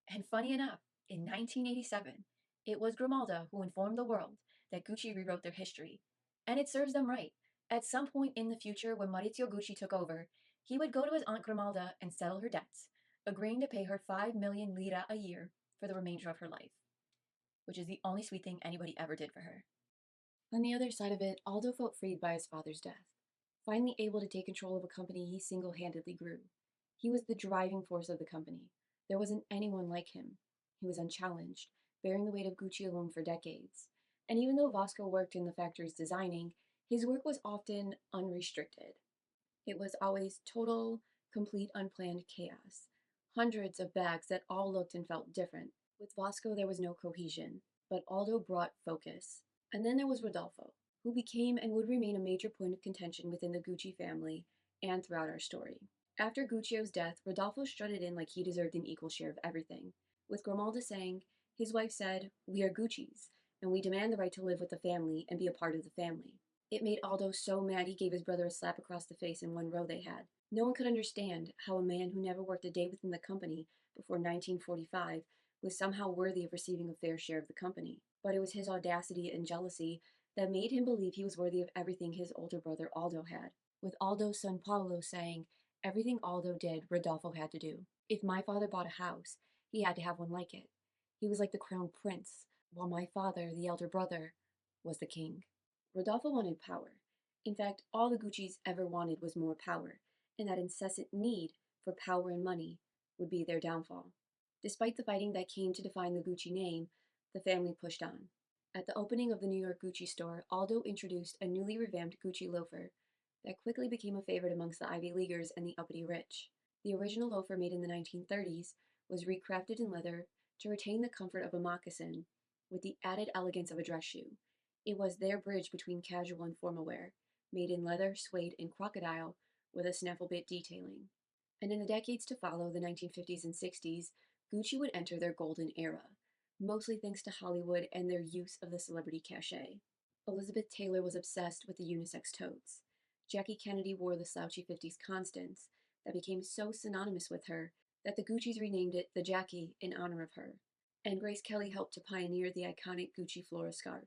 And funny enough, in 1987, it was Grimalda who informed the world that Gucci rewrote their history. And it serves them right. At some point in the future, when Maurizio Gucci took over, he would go to his aunt Grimalda and settle her debts, agreeing to pay her 5 million lira a year for the remainder of her life, which is the only sweet thing anybody ever did for her. On the other side of it, Aldo felt freed by his father's death, finally able to take control of a company he single-handedly grew. He was the driving force of the company. There wasn't anyone like him. He was unchallenged, bearing the weight of Gucci alone for decades. And even though Vasco worked in the factories designing, his work was often unrestricted. It was always total, complete, unplanned chaos. Hundreds of bags that all looked and felt different. With Vasco, there was no cohesion, but Aldo brought focus. And then there was Rodolfo, who became and would remain a major point of contention within the Gucci family and throughout our story. After Guccio's death, Rodolfo strutted in like he deserved an equal share of everything, with Grimalda saying, his wife said, "We are Gucci's, and we demand the right to live with the family and be a part of the family." It made Aldo so mad he gave his brother a slap across the face in one row they had. No one could understand how a man who never worked a day within the company before 1945 was somehow worthy of receiving a fair share of the company. But it was his audacity and jealousy that made him believe he was worthy of everything his older brother Aldo had, with Aldo's son Paolo saying, everything Aldo did, Rodolfo had to do. If my father bought a house, he had to have one like it. He was like the crown prince, while my father, the elder brother, was the king. Rodolfo wanted power. In fact, all the Guccis ever wanted was more power, and that incessant need for power and money would be their downfall. Despite the fighting that came to define the Gucci name, the family pushed on. At the opening of the New York Gucci store, Aldo introduced a newly revamped Gucci loafer that quickly became a favorite amongst the Ivy Leaguers and the uppity rich. The original loafer, made in the 1930s, was recrafted in leather to retain the comfort of a moccasin with the added elegance of a dress shoe. It was their bridge between casual and formal wear, made in leather, suede, and crocodile with a snaffle bit detailing. And in the decades to follow, the 1950s and 60s, Gucci would enter their golden era, mostly thanks to Hollywood and their use of the celebrity cachet. Elizabeth Taylor was obsessed with the unisex totes. Jackie Kennedy wore the slouchy 50s Constance that became so synonymous with her that the Guccis renamed it the Jackie in honor of her. And Grace Kelly helped to pioneer the iconic Gucci flora scarf.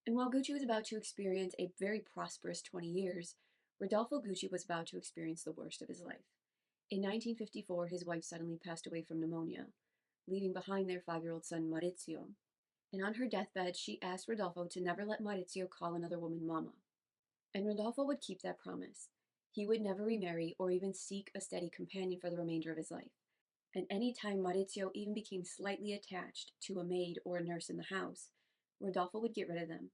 And while Gucci was about to experience a very prosperous 20 years, Rodolfo Gucci was about to experience the worst of his life. In 1954, his wife suddenly passed away from pneumonia, leaving behind their 5-year-old son Maurizio. And on her deathbed, she asked Rodolfo to never let Maurizio call another woman mama. And Rodolfo would keep that promise. He would never remarry or even seek a steady companion for the remainder of his life. And any time Maurizio even became slightly attached to a maid or a nurse in the house, Rodolfo would get rid of them.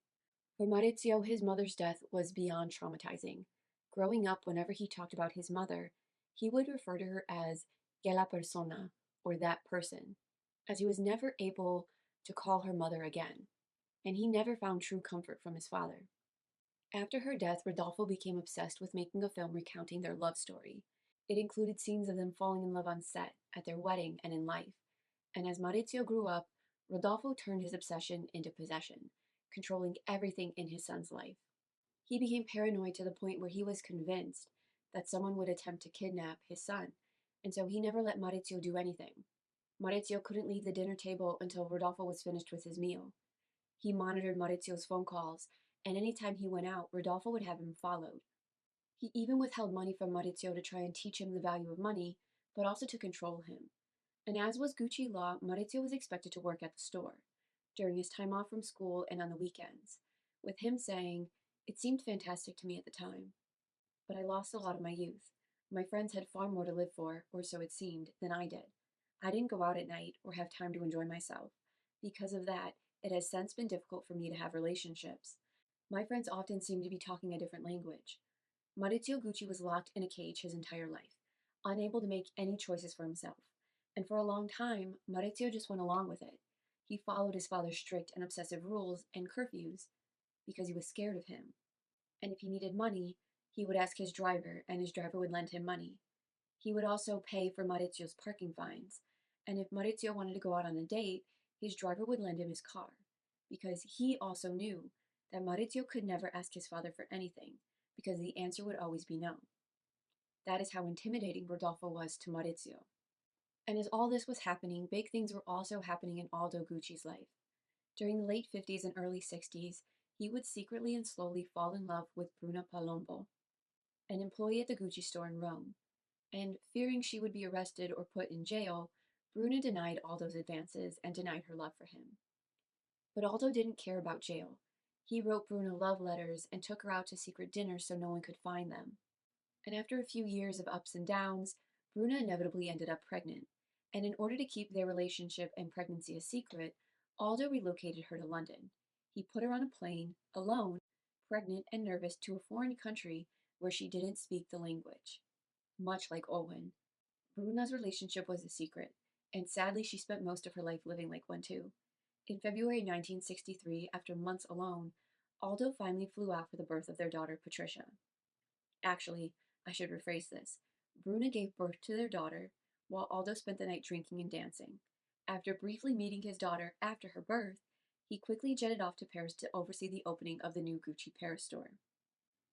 For Maurizio, his mother's death was beyond traumatizing. Growing up, whenever he talked about his mother, he would refer to her as quella persona, or that person, as he was never able to call her mother again, and he never found true comfort from his father. After her death, Rodolfo became obsessed with making a film recounting their love story. It included scenes of them falling in love on set, at their wedding, and in life. And as Maurizio grew up, Rodolfo turned his obsession into possession, controlling everything in his son's life. He became paranoid to the point where he was convinced that someone would attempt to kidnap his son, and so he never let Maurizio do anything. Maurizio couldn't leave the dinner table until Rodolfo was finished with his meal. He monitored Maurizio's phone calls, and any time he went out, Rodolfo would have him followed. He even withheld money from Maurizio to try and teach him the value of money, but also to control him. And as was Gucci law, Maurizio was expected to work at the store, during his time off from school and on the weekends, with him saying, "It seemed fantastic to me at the time, but I lost a lot of my youth. My friends had far more to live for, or so it seemed, than I did. I didn't go out at night or have time to enjoy myself. Because of that, it has since been difficult for me to have relationships. My friends often seem to be talking a different language." Maurizio Gucci was locked in a cage his entire life, unable to make any choices for himself. And for a long time, Maurizio just went along with it. He followed his father's strict and obsessive rules and curfews because he was scared of him. And if he needed money, he would ask his driver, and his driver would lend him money. He would also pay for Maurizio's parking fines. And if Maurizio wanted to go out on a date, his driver would lend him his car. Because he also knew that Maurizio could never ask his father for anything, because the answer would always be no. That is how intimidating Rodolfo was to Maurizio. And as all this was happening, big things were also happening in Aldo Gucci's life. During the late 50s and early 60s, he would secretly and slowly fall in love with Bruna Palombo, an employee at the Gucci store in Rome. And fearing she would be arrested or put in jail, Bruna denied Aldo's advances and denied her love for him. But Aldo didn't care about jail. He wrote Bruna love letters and took her out to secret dinners so no one could find them. And after a few years of ups and downs, Bruna inevitably ended up pregnant. And in order to keep their relationship and pregnancy a secret, Aldo relocated her to London. He put her on a plane, alone, pregnant and nervous, to a foreign country where she didn't speak the language. Much like Owen, Bruna's relationship was a secret, and sadly she spent most of her life living like one too. In February 1963, after months alone, Aldo finally flew out for the birth of their daughter Patricia. Actually, I should rephrase this. Bruna gave birth to their daughter, while Aldo spent the night drinking and dancing. After briefly meeting his daughter after her birth, he quickly jetted off to Paris to oversee the opening of the new Gucci Paris store.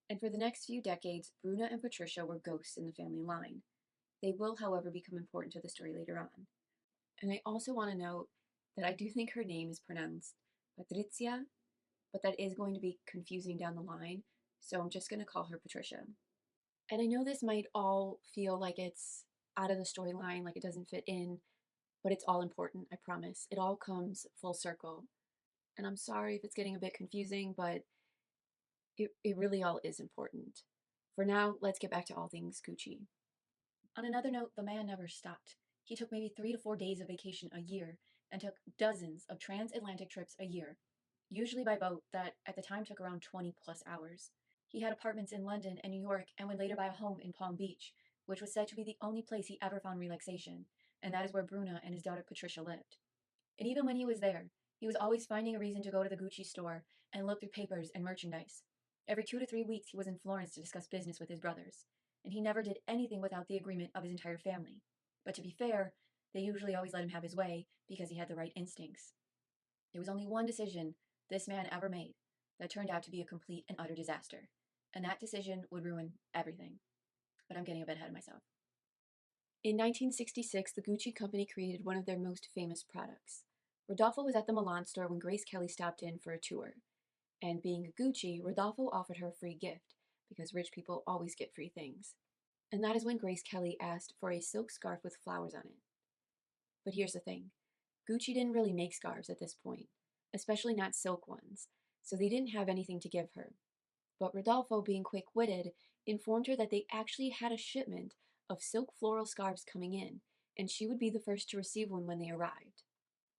And for the next few decades, Bruna and Patricia were ghosts in the family line. They will, however, become important to the story later on. And I also want to note that I do think her name is pronounced Patrizia, but that is going to be confusing down the line, so I'm just going to call her Patricia. And I know this might all feel like it's out of the storyline, like it doesn't fit in, but it's all important, I promise. It all comes full circle. And I'm sorry if it's getting a bit confusing, but it really all is important. For now, let's get back to all things Gucci. On another note, the man never stopped. He took maybe 3 to 4 days of vacation a year and took dozens of transatlantic trips a year, usually by boat that at the time took around 20 plus hours. He had apartments in London and New York and would later buy a home in Palm Beach, which was said to be the only place he ever found relaxation, and that is where Bruna and his daughter Patricia lived. And even when he was there, he was always finding a reason to go to the Gucci store and look through papers and merchandise. Every 2 to 3 weeks, he was in Florence to discuss business with his brothers, and he never did anything without the agreement of his entire family. But to be fair, they usually always let him have his way because he had the right instincts. There was only one decision this man ever made that turned out to be a complete and utter disaster, and that decision would ruin everything. But I'm getting a bit ahead of myself. In 1966, the Gucci company created one of their most famous products. Rodolfo was at the Milan store when Grace Kelly stopped in for a tour. And being a Gucci, Rodolfo offered her a free gift, because rich people always get free things. And that is when Grace Kelly asked for a silk scarf with flowers on it. But here's the thing, Gucci didn't really make scarves at this point, especially not silk ones, so they didn't have anything to give her. But Rodolfo, being quick witted, informed her that they actually had a shipment of silk floral scarves coming in, and she would be the first to receive one when they arrived.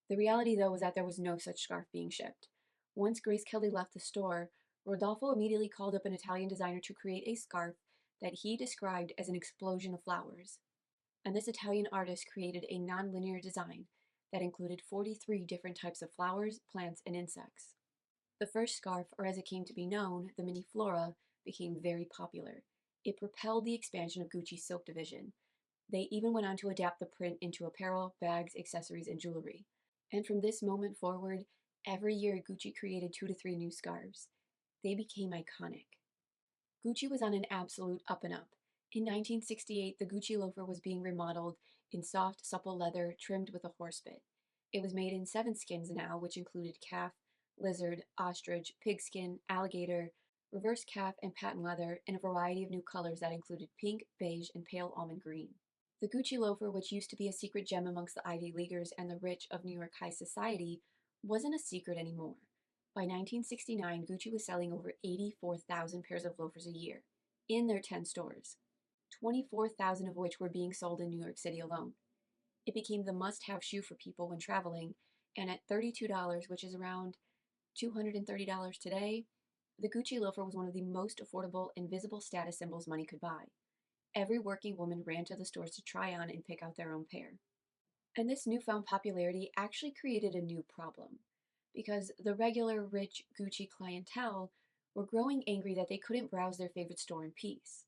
The reality, though, was that there was no such scarf being shipped. Once Grace Kelly left the store, Rodolfo immediately called up an Italian designer to create a scarf that he described as an explosion of flowers. And this Italian artist created a non-linear design that included 43 different types of flowers, plants, and insects. The first scarf, or as it came to be known, the Mini Flora, became very popular. It propelled the expansion of Gucci's silk division. They even went on to adapt the print into apparel, bags, accessories, and jewelry. And from this moment forward, every year Gucci created 2 to 3 new scarves. They became iconic. Gucci was on an absolute up and up. In 1968, the Gucci loafer was being remodeled in soft, supple leather trimmed with a horse bit. It was made in 7 skins now, which included calf, lizard, ostrich, pigskin, alligator, reverse calf, and patent leather in a variety of new colors that included pink, beige, and pale almond green. The Gucci loafer, which used to be a secret gem amongst the Ivy Leaguers and the rich of New York high society, wasn't a secret anymore. By 1969, Gucci was selling over 84,000 pairs of loafers a year in their 10 stores, 24,000 of which were being sold in New York City alone. It became the must-have shoe for people when traveling, and at $32, which is around $230 today, the Gucci loafer was one of the most affordable and visible status symbols money could buy. Every working woman ran to the stores to try on and pick out their own pair. And this newfound popularity actually created a new problem, because the regular rich Gucci clientele were growing angry that they couldn't browse their favorite store in peace.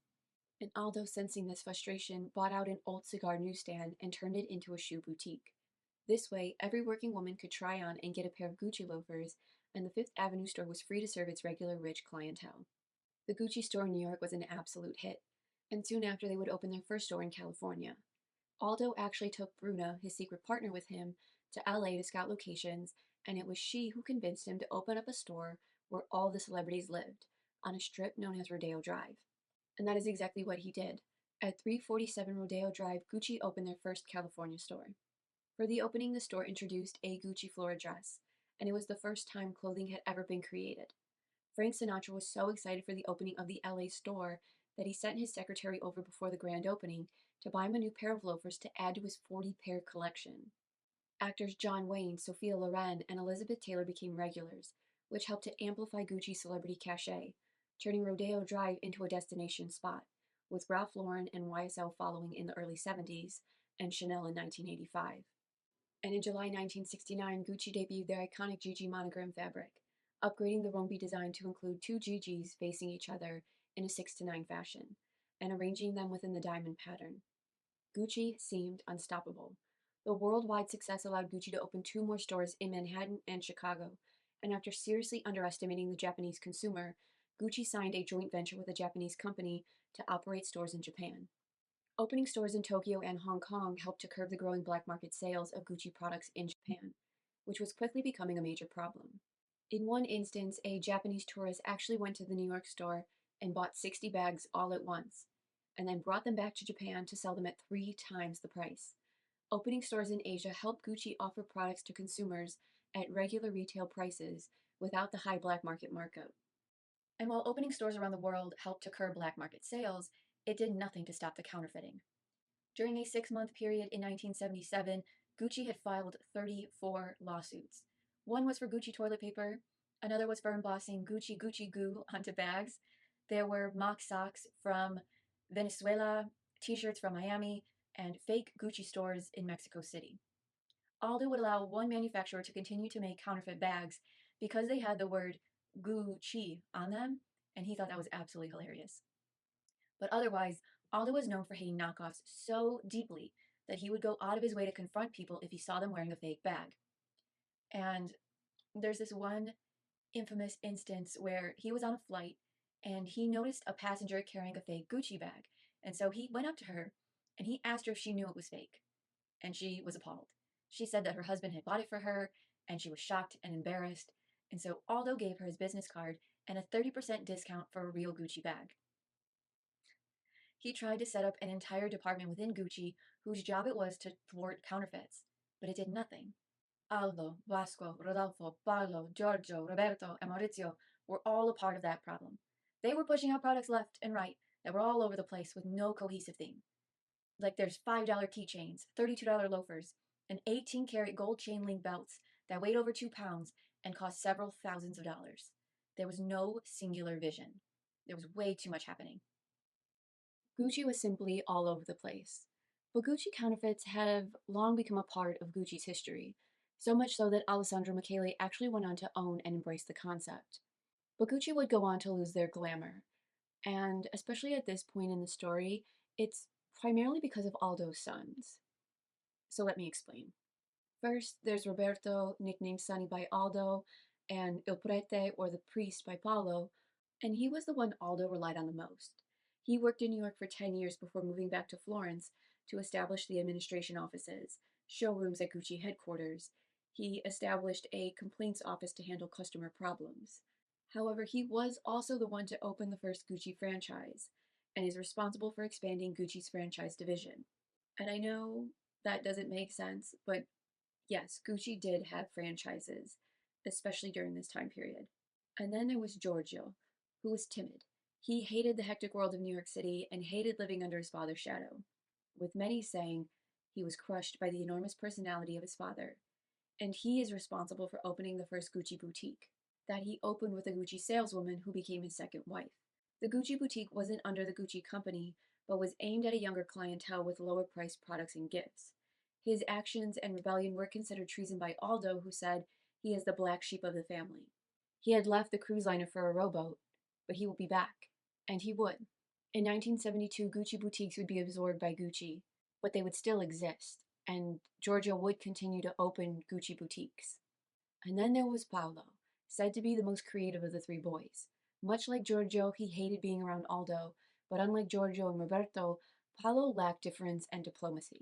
And Aldo, sensing this frustration, bought out an old cigar newsstand and turned it into a shoe boutique. This way, every working woman could try on and get a pair of Gucci loafers, and the Fifth Avenue store was free to serve its regular rich clientele. The Gucci store in New York was an absolute hit, and soon after they would open their first store in California. Aldo actually took Bruna, his secret partner, with him to LA to scout locations, and it was she who convinced him to open up a store where all the celebrities lived, on a strip known as Rodeo Drive. And that is exactly what he did. At 347 Rodeo Drive, Gucci opened their first California store. For the opening, the store introduced a Gucci Flora dress, and it was the first time clothing had ever been created. Frank Sinatra was so excited for the opening of the LA store that he sent his secretary over before the grand opening to buy him a new pair of loafers to add to his 40-pair collection. Actors John Wayne, Sophia Loren, and Elizabeth Taylor became regulars, which helped to amplify Gucci's celebrity cachet, turning Rodeo Drive into a destination spot, with Ralph Lauren and YSL following in the early 70s, and Chanel in 1985. And in July 1969, Gucci debuted their iconic GG monogram fabric, upgrading the Rombi design to include 2 GGs facing each other in a 6-to-9 fashion, and arranging them within the diamond pattern. Gucci seemed unstoppable. The worldwide success allowed Gucci to open 2 more stores in Manhattan and Chicago, and after seriously underestimating the Japanese consumer, Gucci signed a joint venture with a Japanese company to operate stores in Japan. Opening stores in Tokyo and Hong Kong helped to curb the growing black market sales of Gucci products in Japan, which was quickly becoming a major problem. In one instance, a Japanese tourist actually went to the New York store and bought 60 bags all at once, and then brought them back to Japan to sell them at 3 times the price. Opening stores in Asia helped Gucci offer products to consumers at regular retail prices without the high black market markup. And while opening stores around the world helped to curb black market sales, it did nothing to stop the counterfeiting. During a 6-month period in 1977, Gucci had filed 34 lawsuits. One was for Gucci toilet paper, another was for embossing Gucci Gucci goo onto bags. There were mock socks from Venezuela, t shirts from Miami, and fake Gucci stores in Mexico City. Aldo would allow one manufacturer to continue to make counterfeit bags because they had the word Gucci on them, and he thought that was absolutely hilarious. But otherwise, Aldo was known for hating knockoffs so deeply that he would go out of his way to confront people if he saw them wearing a fake bag. And there's this one infamous instance where he was on a flight and he noticed a passenger carrying a fake Gucci bag. And so he went up to her and he asked her if she knew it was fake. And she was appalled. She said that her husband had bought it for her and she was shocked and embarrassed. And so Aldo gave her his business card and a 30% discount for a real Gucci bag. He tried to set up an entire department within Gucci whose job it was to thwart counterfeits, but it did nothing. Aldo, Vasco, Rodolfo, Paolo, Giorgio, Roberto, and Maurizio were all a part of that problem. They were pushing out products left and right that were all over the place with no cohesive theme. Like there's $5 keychains, $32 loafers, and 18-karat gold chain link belts that weighed over 2 pounds and cost several thousands of dollars. There was no singular vision. There was way too much happening. Gucci was simply all over the place. But Gucci counterfeits have long become a part of Gucci's history, so much so that Alessandro Michele actually went on to own and embrace the concept. But Gucci would go on to lose their glamour, and especially at this point in the story, it's primarily because of Aldo's sons. So let me explain. First, there's Roberto, nicknamed Sonny by Aldo, and Il Prete, or the priest, by Paolo, and he was the one Aldo relied on the most. He worked in New York for 10 years before moving back to Florence to establish the administration offices, showrooms at Gucci headquarters. He established a complaints office to handle customer problems. However, he was also the one to open the first Gucci franchise and is responsible for expanding Gucci's franchise division. And I know that doesn't make sense, but yes, Gucci did have franchises, especially during this time period. And then there was Giorgio, who was timid. He hated the hectic world of New York City and hated living under his father's shadow, with many saying he was crushed by the enormous personality of his father. And he is responsible for opening the first Gucci boutique, that he opened with a Gucci saleswoman who became his second wife. The Gucci boutique wasn't under the Gucci company, but was aimed at a younger clientele with lower priced products and gifts. His actions and rebellion were considered treason by Aldo, who said he is the black sheep of the family. He had left the cruise liner for a rowboat, but he would be back, and he would. In 1972, Gucci boutiques would be absorbed by Gucci, but they would still exist, and Giorgio would continue to open Gucci boutiques. And then there was Paolo, said to be the most creative of the three boys. Much like Giorgio, he hated being around Aldo, but unlike Giorgio and Roberto, Paolo lacked difference and diplomacy.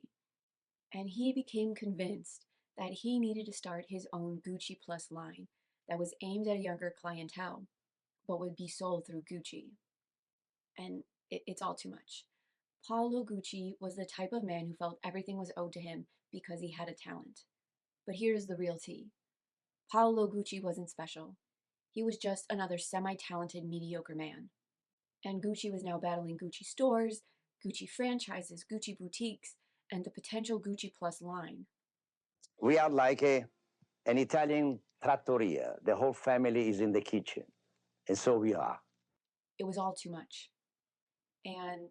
And he became convinced that he needed to start his own Gucci Plus line that was aimed at a younger clientele, but would be sold through Gucci. And it's all too much. Paolo Gucci was the type of man who felt everything was owed to him because he had a talent. But here's the real tea. Paolo Gucci wasn't special. He was just another semi-talented, mediocre man. And Gucci was now battling Gucci stores, Gucci franchises, Gucci boutiques, and the potential Gucci Plus line. We are like an Italian trattoria. The whole family is in the kitchen. And so we are. It was all too much. And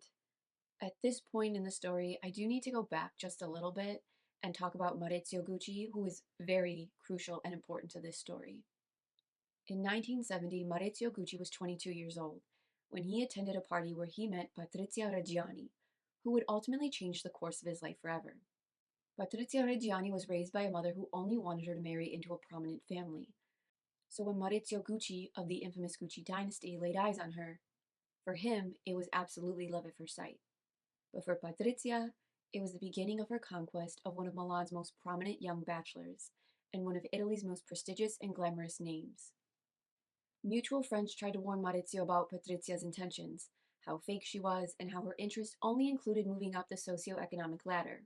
at this point in the story, I do need to go back just a little bit and talk about Maurizio Gucci, who is very crucial and important to this story. In 1970, Maurizio Gucci was 22 years old when he attended a party where he met Patrizia Reggiani, who would ultimately change the course of his life forever. Patrizia Reggiani was raised by a mother who only wanted her to marry into a prominent family. So when Maurizio Gucci of the infamous Gucci dynasty laid eyes on her, for him, it was absolutely love at first sight. But for Patrizia, it was the beginning of her conquest of one of Milan's most prominent young bachelors and one of Italy's most prestigious and glamorous names. Mutual friends tried to warn Maurizio about Patrizia's intentions, how fake she was, and how her interests only included moving up the socioeconomic ladder.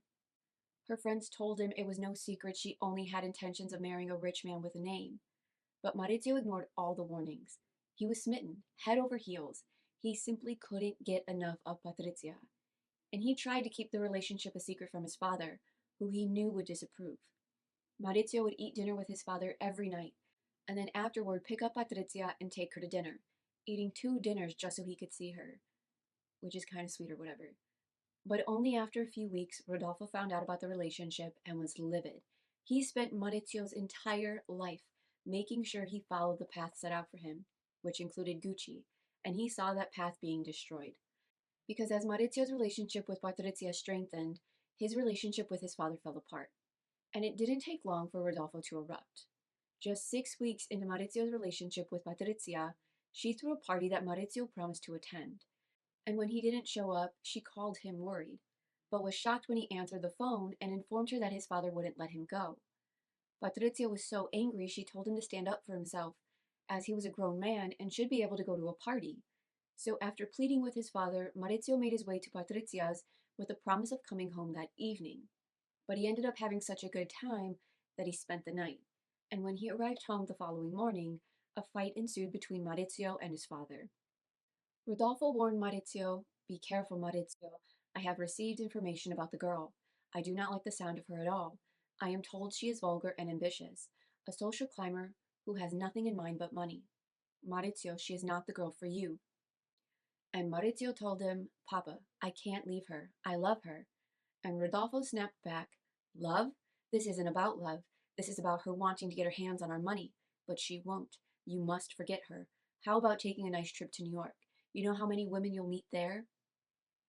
Her friends told him it was no secret she only had intentions of marrying a rich man with a name. But Maurizio ignored all the warnings. He was smitten, head over heels. He simply couldn't get enough of Patrizia. and he tried to keep the relationship a secret from his father, who he knew would disapprove. Maurizio would eat dinner with his father every night, and then afterward pick up Patrizia and take her to dinner, eating 2 dinners just so he could see her, which is kind of sweet or whatever. But only after a few weeks, Rodolfo found out about the relationship and was livid. He spent Maurizio's entire life making sure he followed the path set out for him, which included Gucci, and he saw that path being destroyed. Because as Maurizio's relationship with Patrizia strengthened, his relationship with his father fell apart. And it didn't take long for Rodolfo to erupt. Just 6 weeks into Maurizio's relationship with Patrizia, she threw a party that Maurizio promised to attend. And when he didn't show up, she called him worried, but was shocked when he answered the phone and informed her that his father wouldn't let him go. Patrizia was so angry she told him to stand up for himself, as he was a grown man and should be able to go to a party. So after pleading with his father, Maurizio made his way to Patrizia's with the promise of coming home that evening. But he ended up having such a good time that he spent the night. And when he arrived home the following morning, a fight ensued between Maurizio and his father. Rodolfo warned Maurizio, "Be careful, Maurizio. I have received information about the girl. I do not like the sound of her at all. I am told she is vulgar and ambitious, a social climber who has nothing in mind but money. Maurizio, she is not the girl for you." And Maurizio told him, "Papa, I can't leave her. I love her." And Rodolfo snapped back, "Love? This isn't about love. This is about her wanting to get her hands on our money. But she won't. You must forget her. How about taking a nice trip to New York? You know how many women you'll meet there?"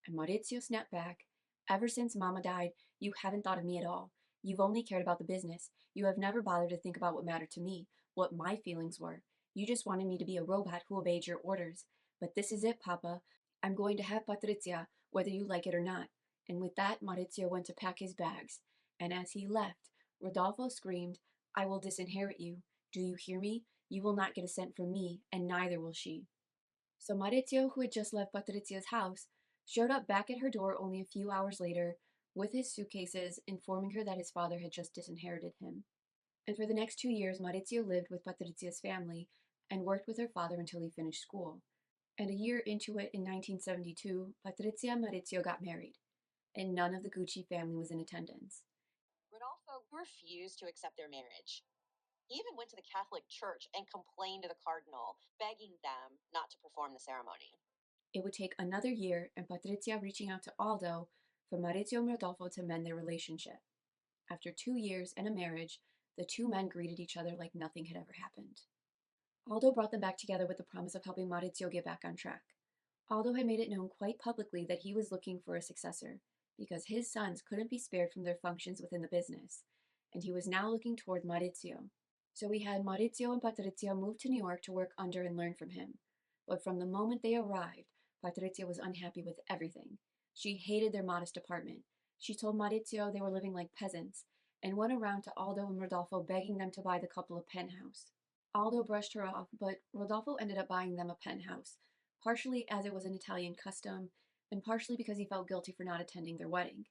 And Maurizio snapped back, "Ever since Mama died, you haven't thought of me at all. You've only cared about the business. You have never bothered to think about what mattered to me, what my feelings were. You just wanted me to be a robot who obeyed your orders. But this is it, Papa. I'm going to have Patrizia, whether you like it or not." And with that, Maurizio went to pack his bags. And as he left, Rodolfo screamed, "I will disinherit you. Do you hear me? You will not get a cent from me, and neither will she." So Maurizio, who had just left Patrizia's house, showed up back at her door only a few hours later with his suitcases, informing her that his father had just disinherited him. And for the next 2 years, Maurizio lived with Patrizia's family and worked with her father until he finished school. And a year into it, in 1972, Patrizia and Maurizio got married, and none of the Gucci family was in attendance. Rodolfo refused to accept their marriage. He even went to the Catholic Church and complained to the cardinal, begging them not to perform the ceremony. It would take another year and Patrizia reaching out to Aldo for Maurizio and Rodolfo to mend their relationship. After 2 years and a marriage, the two men greeted each other like nothing had ever happened. Aldo brought them back together with the promise of helping Maurizio get back on track. Aldo had made it known quite publicly that he was looking for a successor, because his sons couldn't be spared from their functions within the business, and he was now looking toward Maurizio. So we had Maurizio and Patrizia move to New York to work under and learn from him. But from the moment they arrived, Patrizia was unhappy with everything. She hated their modest apartment. She told Maurizio they were living like peasants, and went around to Aldo and Rodolfo begging them to buy the couple a penthouse. Aldo brushed her off, but Rodolfo ended up buying them a penthouse, partially as it was an Italian custom, and partially because he felt guilty for not attending their wedding.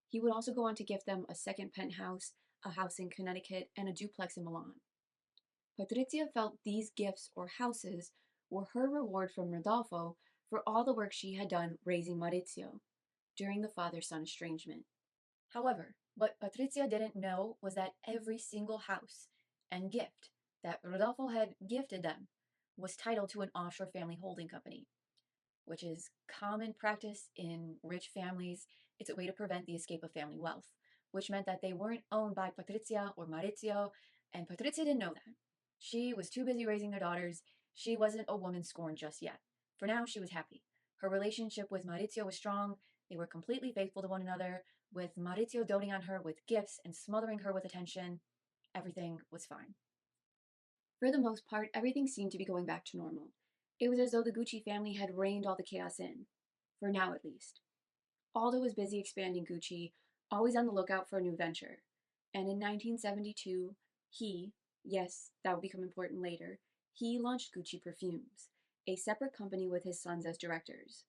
He would also go on to gift them a second penthouse, a house in Connecticut, and a duplex in Milan. Patrizia felt these gifts or houses were her reward from Rodolfo for all the work she had done raising Maurizio during the father-son estrangement. However, what Patrizia didn't know was that every single house and gift that Rodolfo had gifted them was titled to an offshore family holding company, which is common practice in rich families. It's a way to prevent the escape of family wealth, which meant that they weren't owned by Patrizia or Maurizio, and Patrizia didn't know that. She was too busy raising their daughters. She wasn't a woman scorned just yet. For now, she was happy. Her relationship with Maurizio was strong. They were completely faithful to one another, with Maurizio doting on her with gifts and smothering her with attention. Everything was fine. For the most part, everything seemed to be going back to normal. It was as though the Gucci family had reined all the chaos in, for now at least. Aldo was busy expanding Gucci, always on the lookout for a new venture. And in 1972, yes, that would become important later, he launched Gucci Perfumes, a separate company with his sons as directors.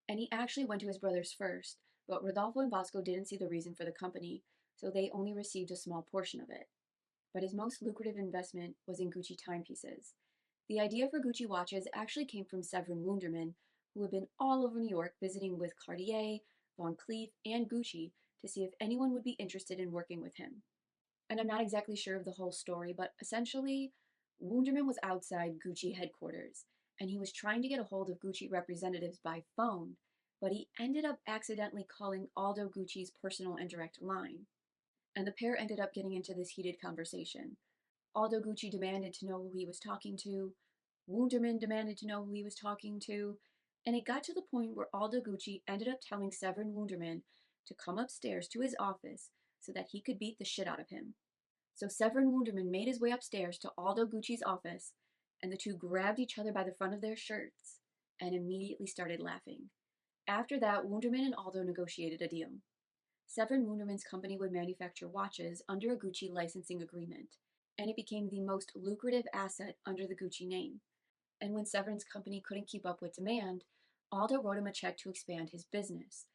And he actually went to his brothers first, but Rodolfo and Bosco didn't see the reason for the company, so they only received a small portion of it. But his most lucrative investment was in Gucci timepieces. The idea for Gucci watches actually came from Severin Wunderman, who had been all over New York visiting with Cartier, Von Cleef, and Gucci to see if anyone would be interested in working with him. And I'm not exactly sure of the whole story, but essentially, Wunderman was outside Gucci headquarters, and he was trying to get a hold of Gucci representatives by phone, but he ended up accidentally calling Aldo Gucci's personal and direct line. And the pair ended up getting into this heated conversation. Aldo Gucci demanded to know who he was talking to, Wunderman demanded to know who he was talking to, and it got to the point where Aldo Gucci ended up telling Severin Wunderman to come upstairs to his office so that he could beat the shit out of him. So Severin Wunderman made his way upstairs to Aldo Gucci's office, and the two grabbed each other by the front of their shirts and immediately started laughing. After that, Wunderman and Aldo negotiated a deal. Severin Wunderman's company would manufacture watches under a Gucci licensing agreement, and it became the most lucrative asset under the Gucci name. And when Severin's company couldn't keep up with demand, Aldo wrote him a check to expand his business,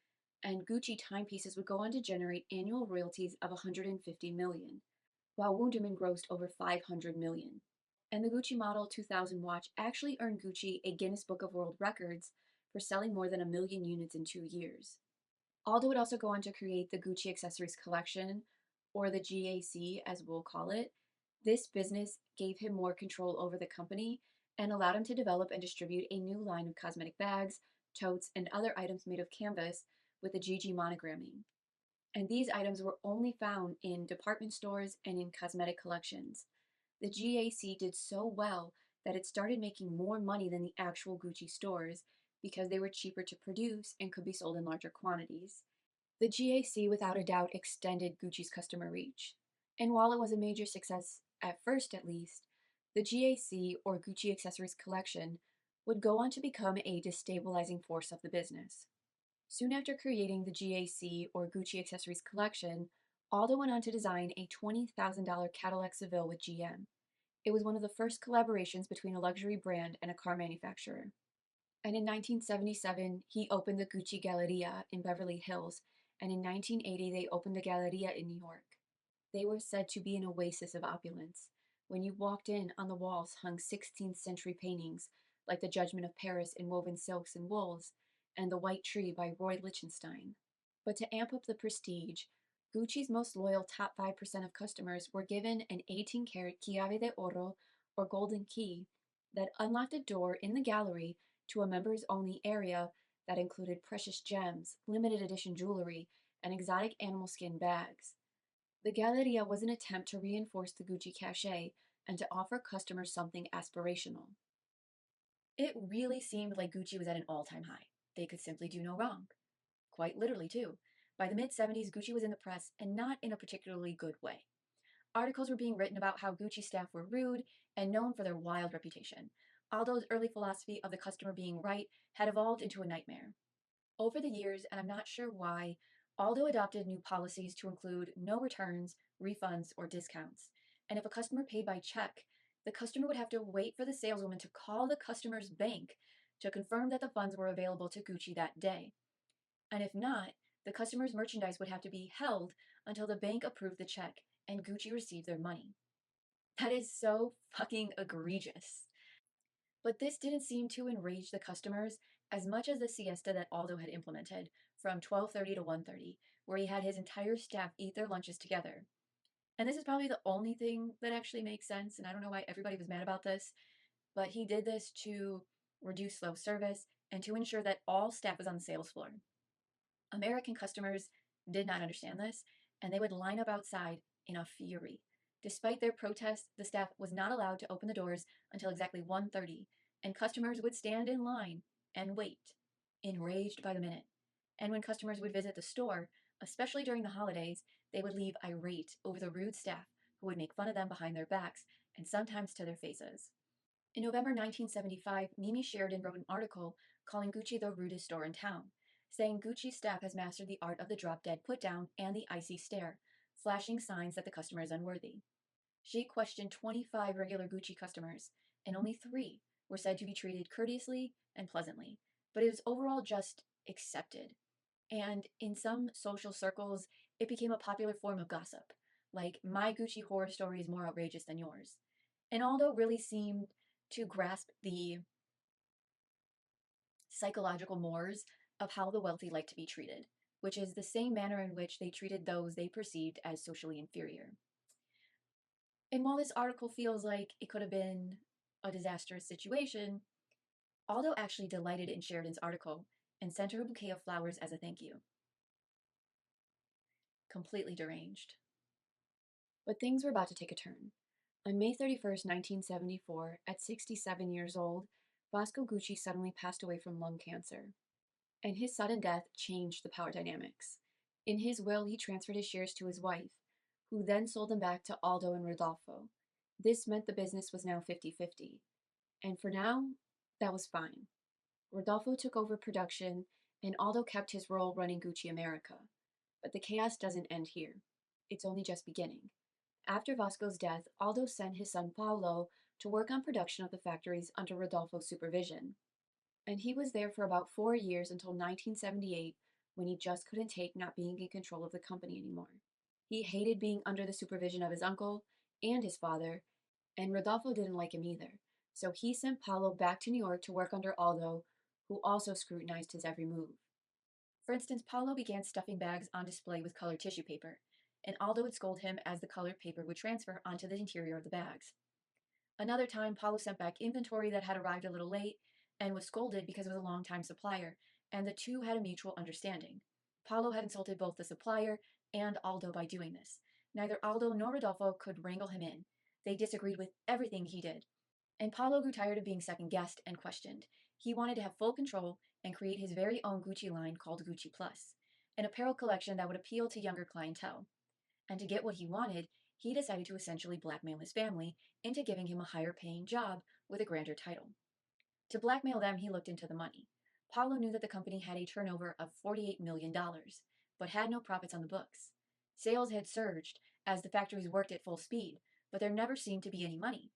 and Gucci timepieces would go on to generate annual royalties of 150 million, while Wunderman grossed over 500 million. And the Gucci Model 2000 watch actually earned Gucci a Guinness Book of World Records for selling more than 1 million units in 2 years. Aldo would also go on to create the Gucci Accessories Collection, or the GAC as we'll call it. This business gave him more control over the company and allowed him to develop and distribute a new line of cosmetic bags, totes, and other items made of canvas with the GG monogramming. And these items were only found in department stores and in cosmetic collections. The GAC did so well that it started making more money than the actual Gucci stores because they were cheaper to produce and could be sold in larger quantities. The GAC without a doubt extended Gucci's customer reach. And while it was a major success, at first at least, the GAC, or Gucci Accessories Collection, would go on to become a destabilizing force of the business. Soon after creating the GAC, or Gucci Accessories Collection, Aldo went on to design a $20,000 Cadillac Seville with GM. It was one of the first collaborations between a luxury brand and a car manufacturer. And in 1977, he opened the Gucci Galleria in Beverly Hills, and in 1980, they opened the Galleria in New York. They were said to be an oasis of opulence. When you walked in, on the walls hung 16th century paintings, like the Judgment of Paris in woven silks and wools, and The White Tree by Roy Lichtenstein. But to amp up the prestige, Gucci's most loyal top 5% of customers were given an 18-karat chiave de oro, or golden key, that unlocked a door in the gallery to a members-only area that included precious gems, limited edition jewelry, and exotic animal skin bags. The Galleria was an attempt to reinforce the Gucci cachet and to offer customers something aspirational. It really seemed like Gucci was at an all-time high. They could simply do no wrong. Quite literally, too. By the mid-70s, Gucci was in the press, and not in a particularly good way. Articles were being written about how Gucci staff were rude and known for their wild reputation. Aldo's early philosophy of the customer being right had evolved into a nightmare. Over the years, and I'm not sure why, Aldo adopted new policies to include no returns, refunds, or discounts. And if a customer paid by check, the customer would have to wait for the saleswoman to call the customer's bank to confirm that the funds were available to Gucci that day. And if not, the customer's merchandise would have to be held until the bank approved the check and Gucci received their money. That is so fucking egregious. But this didn't seem to enrage the customers as much as the siesta that Aldo had implemented from 12:30 to 1:30, where he had his entire staff eat their lunches together. And this is probably the only thing that actually makes sense, and I don't know why everybody was mad about this, but he did this to reduce slow service and to ensure that all staff was on the sales floor. American customers did not understand this, and they would line up outside in a fury. Despite their protests, the staff was not allowed to open the doors until exactly 1:30, and customers would stand in line and wait, enraged by the minute. And when customers would visit the store, especially during the holidays, they would leave irate over the rude staff who would make fun of them behind their backs and sometimes to their faces. In November 1975, Mimi Sheridan wrote an article calling Gucci the rudest store in town, saying Gucci's staff has mastered the art of the drop-dead put-down and the icy stare, flashing signs that the customer is unworthy. She questioned 25 regular Gucci customers, and only 3 were said to be treated courteously and pleasantly, but it was overall just accepted. And in some social circles, it became a popular form of gossip, like my Gucci horror story is more outrageous than yours. And Aldo really seemed to grasp the psychological mores of how the wealthy like to be treated. which is the same manner in which they treated those they perceived as socially inferior. And while this article feels like it could have been a disastrous situation, Aldo actually delighted in Sheridan's article and sent her a bouquet of flowers as a thank you. Completely deranged. But things were about to take a turn. On May 31st, 1974, at 67 years old, Vasco Gucci suddenly passed away from lung cancer. And his sudden death changed the power dynamics. In his will, he transferred his shares to his wife, who then sold them back to Aldo and Rodolfo. This meant the business was now 50-50. And for now, that was fine. Rodolfo took over production, and Aldo kept his role running Gucci America. But the chaos doesn't end here. It's only just beginning. After Vasco's death, Aldo sent his son Paolo to work on production of the factories under Rodolfo's supervision. And he was there for about 4 years until 1978, when he just couldn't take not being in control of the company anymore. He hated being under the supervision of his uncle and his father, and Rodolfo didn't like him either. So he sent Paolo back to New York to work under Aldo, who also scrutinized his every move. For instance, Paolo began stuffing bags on display with colored tissue paper, and Aldo would scold him as the colored paper would transfer onto the interior of the bags. Another time, Paolo sent back inventory that had arrived a little late and was scolded because it was a long-time supplier, and the two had a mutual understanding. Paolo had insulted both the supplier and Aldo by doing this. Neither Aldo nor Rodolfo could wrangle him in. They disagreed with everything he did. And Paolo grew tired of being second-guessed and questioned. He wanted to have full control and create his very own Gucci line called Gucci Plus, an apparel collection that would appeal to younger clientele. And to get what he wanted, he decided to essentially blackmail his family into giving him a higher paying job with a grander title. To blackmail them, he looked into the money. Paolo knew that the company had a turnover of $48 million, but had no profits on the books. Sales had surged as the factories worked at full speed, but there never seemed to be any money.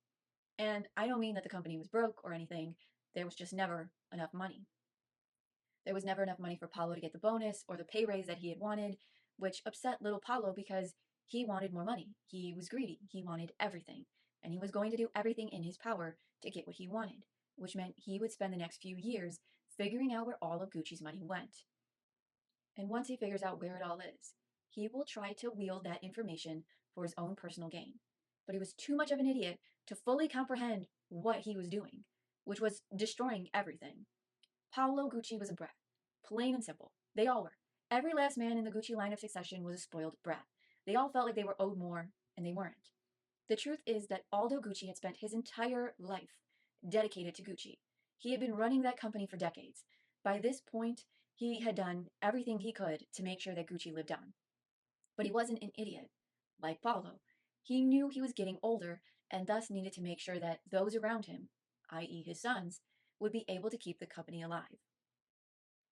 And I don't mean that the company was broke or anything, there was just never enough money. There was never enough money for Paolo to get the bonus or the pay raise that he had wanted, which upset little Paolo because he wanted more money. He was greedy. He wanted everything. And he was going to do everything in his power to get what he wanted, which meant he would spend the next few years figuring out where all of Gucci's money went. And once he figures out where it all is, he will try to wield that information for his own personal gain. But he was too much of an idiot to fully comprehend what he was doing, which was destroying everything. Paolo Gucci was a brat. Plain and simple. They all were. Every last man in the Gucci line of succession was a spoiled brat. They all felt like they were owed more, and they weren't. The truth is that Aldo Gucci had spent his entire life dedicated to Gucci. He had been running that company for decades. By this point, he had done everything he could to make sure that Gucci lived on. But he wasn't an idiot, like Paolo. He knew he was getting older and thus needed to make sure that those around him, i.e., his sons, would be able to keep the company alive.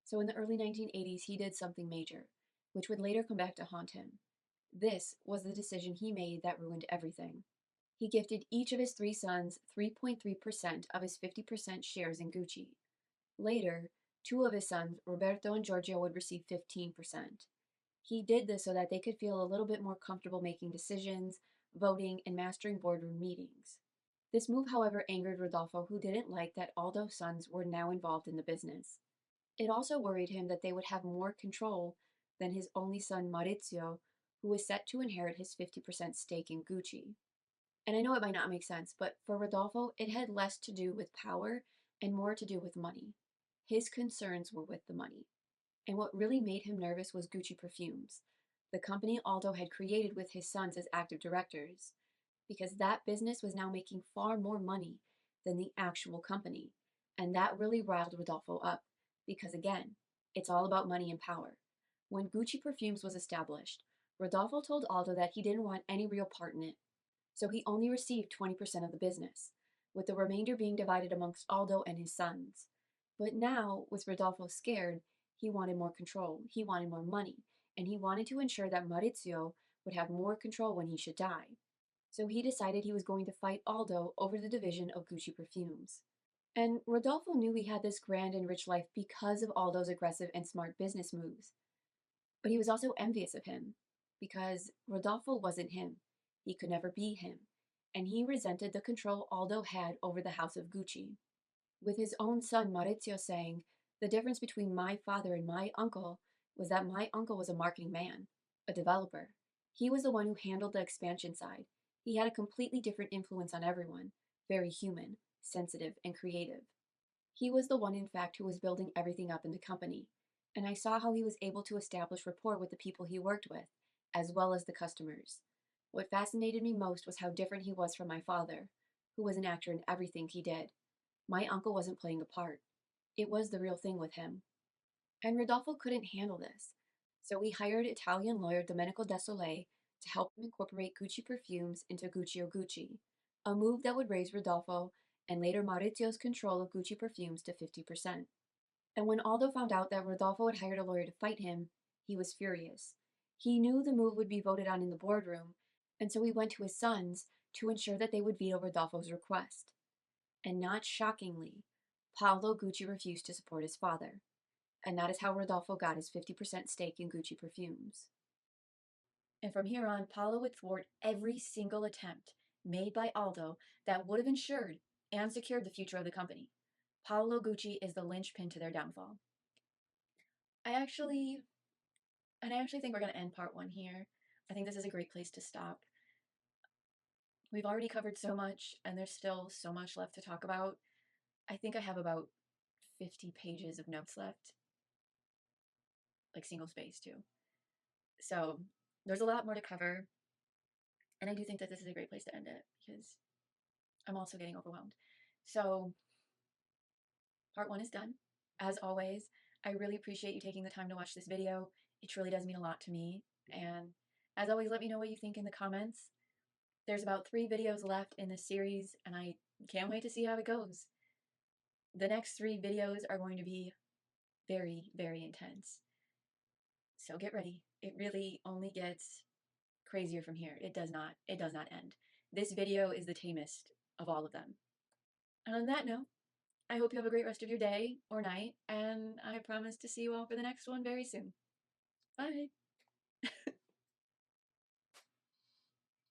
So in the early 1980s, he did something major, which would later come back to haunt him. This was the decision he made that ruined everything. He gifted each of his 3 sons 3.3% of his 50% shares in Gucci. Later, 2 of his sons, Roberto and Giorgio, would receive 15%. He did this so that they could feel a little bit more comfortable making decisions, voting, and mastering boardroom meetings. This move, however, angered Rodolfo, who didn't like that Aldo's sons were now involved in the business. It also worried him that they would have more control than his only son Maurizio, who was set to inherit his 50% stake in Gucci. And I know it might not make sense, but for Rodolfo, it had less to do with power and more to do with money. His concerns were with the money. And what really made him nervous was Gucci Perfumes, the company Aldo had created with his sons as active directors, because that business was now making far more money than the actual company. And that really riled Rodolfo up, because again, it's all about money and power. When Gucci Perfumes was established, Rodolfo told Aldo that he didn't want any real part in it, so he only received 20% of the business, with the remainder being divided amongst Aldo and his sons. But now, with Rodolfo scared, he wanted more control, he wanted more money, and he wanted to ensure that Maurizio would have more control when he should die. So he decided he was going to fight Aldo over the division of Gucci Perfumes. And Rodolfo knew he had this grand and rich life because of Aldo's aggressive and smart business moves. But he was also envious of him, because Rodolfo wasn't him. He could never be him, and he resented the control Aldo had over the house of Gucci. With his own son Maurizio saying, "The difference between my father and my uncle was that my uncle was a marketing man, a developer. He was the one who handled the expansion side. He had a completely different influence on everyone, very human, sensitive, and creative. He was the one, in fact, who was building everything up in the company, and I saw how he was able to establish rapport with the people he worked with, as well as the customers. What fascinated me most was how different he was from my father, who was an actor in everything he did. My uncle wasn't playing a part, it was the real thing with him. And Rodolfo couldn't handle this, so we hired Italian lawyer Domenico Desolé to help him incorporate Gucci perfumes into Guccio Gucci, a move that would raise Rodolfo and later Maurizio's control of Gucci perfumes to 50%. And when Aldo found out that Rodolfo had hired a lawyer to fight him, he was furious. He knew the move would be voted on in the boardroom, and so he went to his sons to ensure that they would veto Rodolfo's request. And not shockingly, Paolo Gucci refused to support his father, and that is how Rodolfo got his 50% stake in Gucci perfumes. And from here on, Paolo would thwart every single attempt made by Aldo that would have ensured and secured the future of the company. Paolo Gucci is the linchpin to their downfall. I actually think we're going to end part 1 here. I think this is a great place to stop. We've already covered so much, and there's still so much left to talk about. I think I have about 50 pages of notes left, like single space too. So there's a lot more to cover, and I do think that this is a great place to end it because I'm also getting overwhelmed. So part 1 is done. As always, I really appreciate you taking the time to watch this video. It truly does mean a lot to me. And as always, let me know what you think in the comments. There's about 3 videos left in this series, and I can't wait to see how it goes. The next 3 videos are going to be very, very intense. So get ready. It really only gets crazier from here. It does not end. This video is the tamest of all of them. And on that note, I hope you have a great rest of your day or night, and I promise to see you all for the next one very soon. Bye.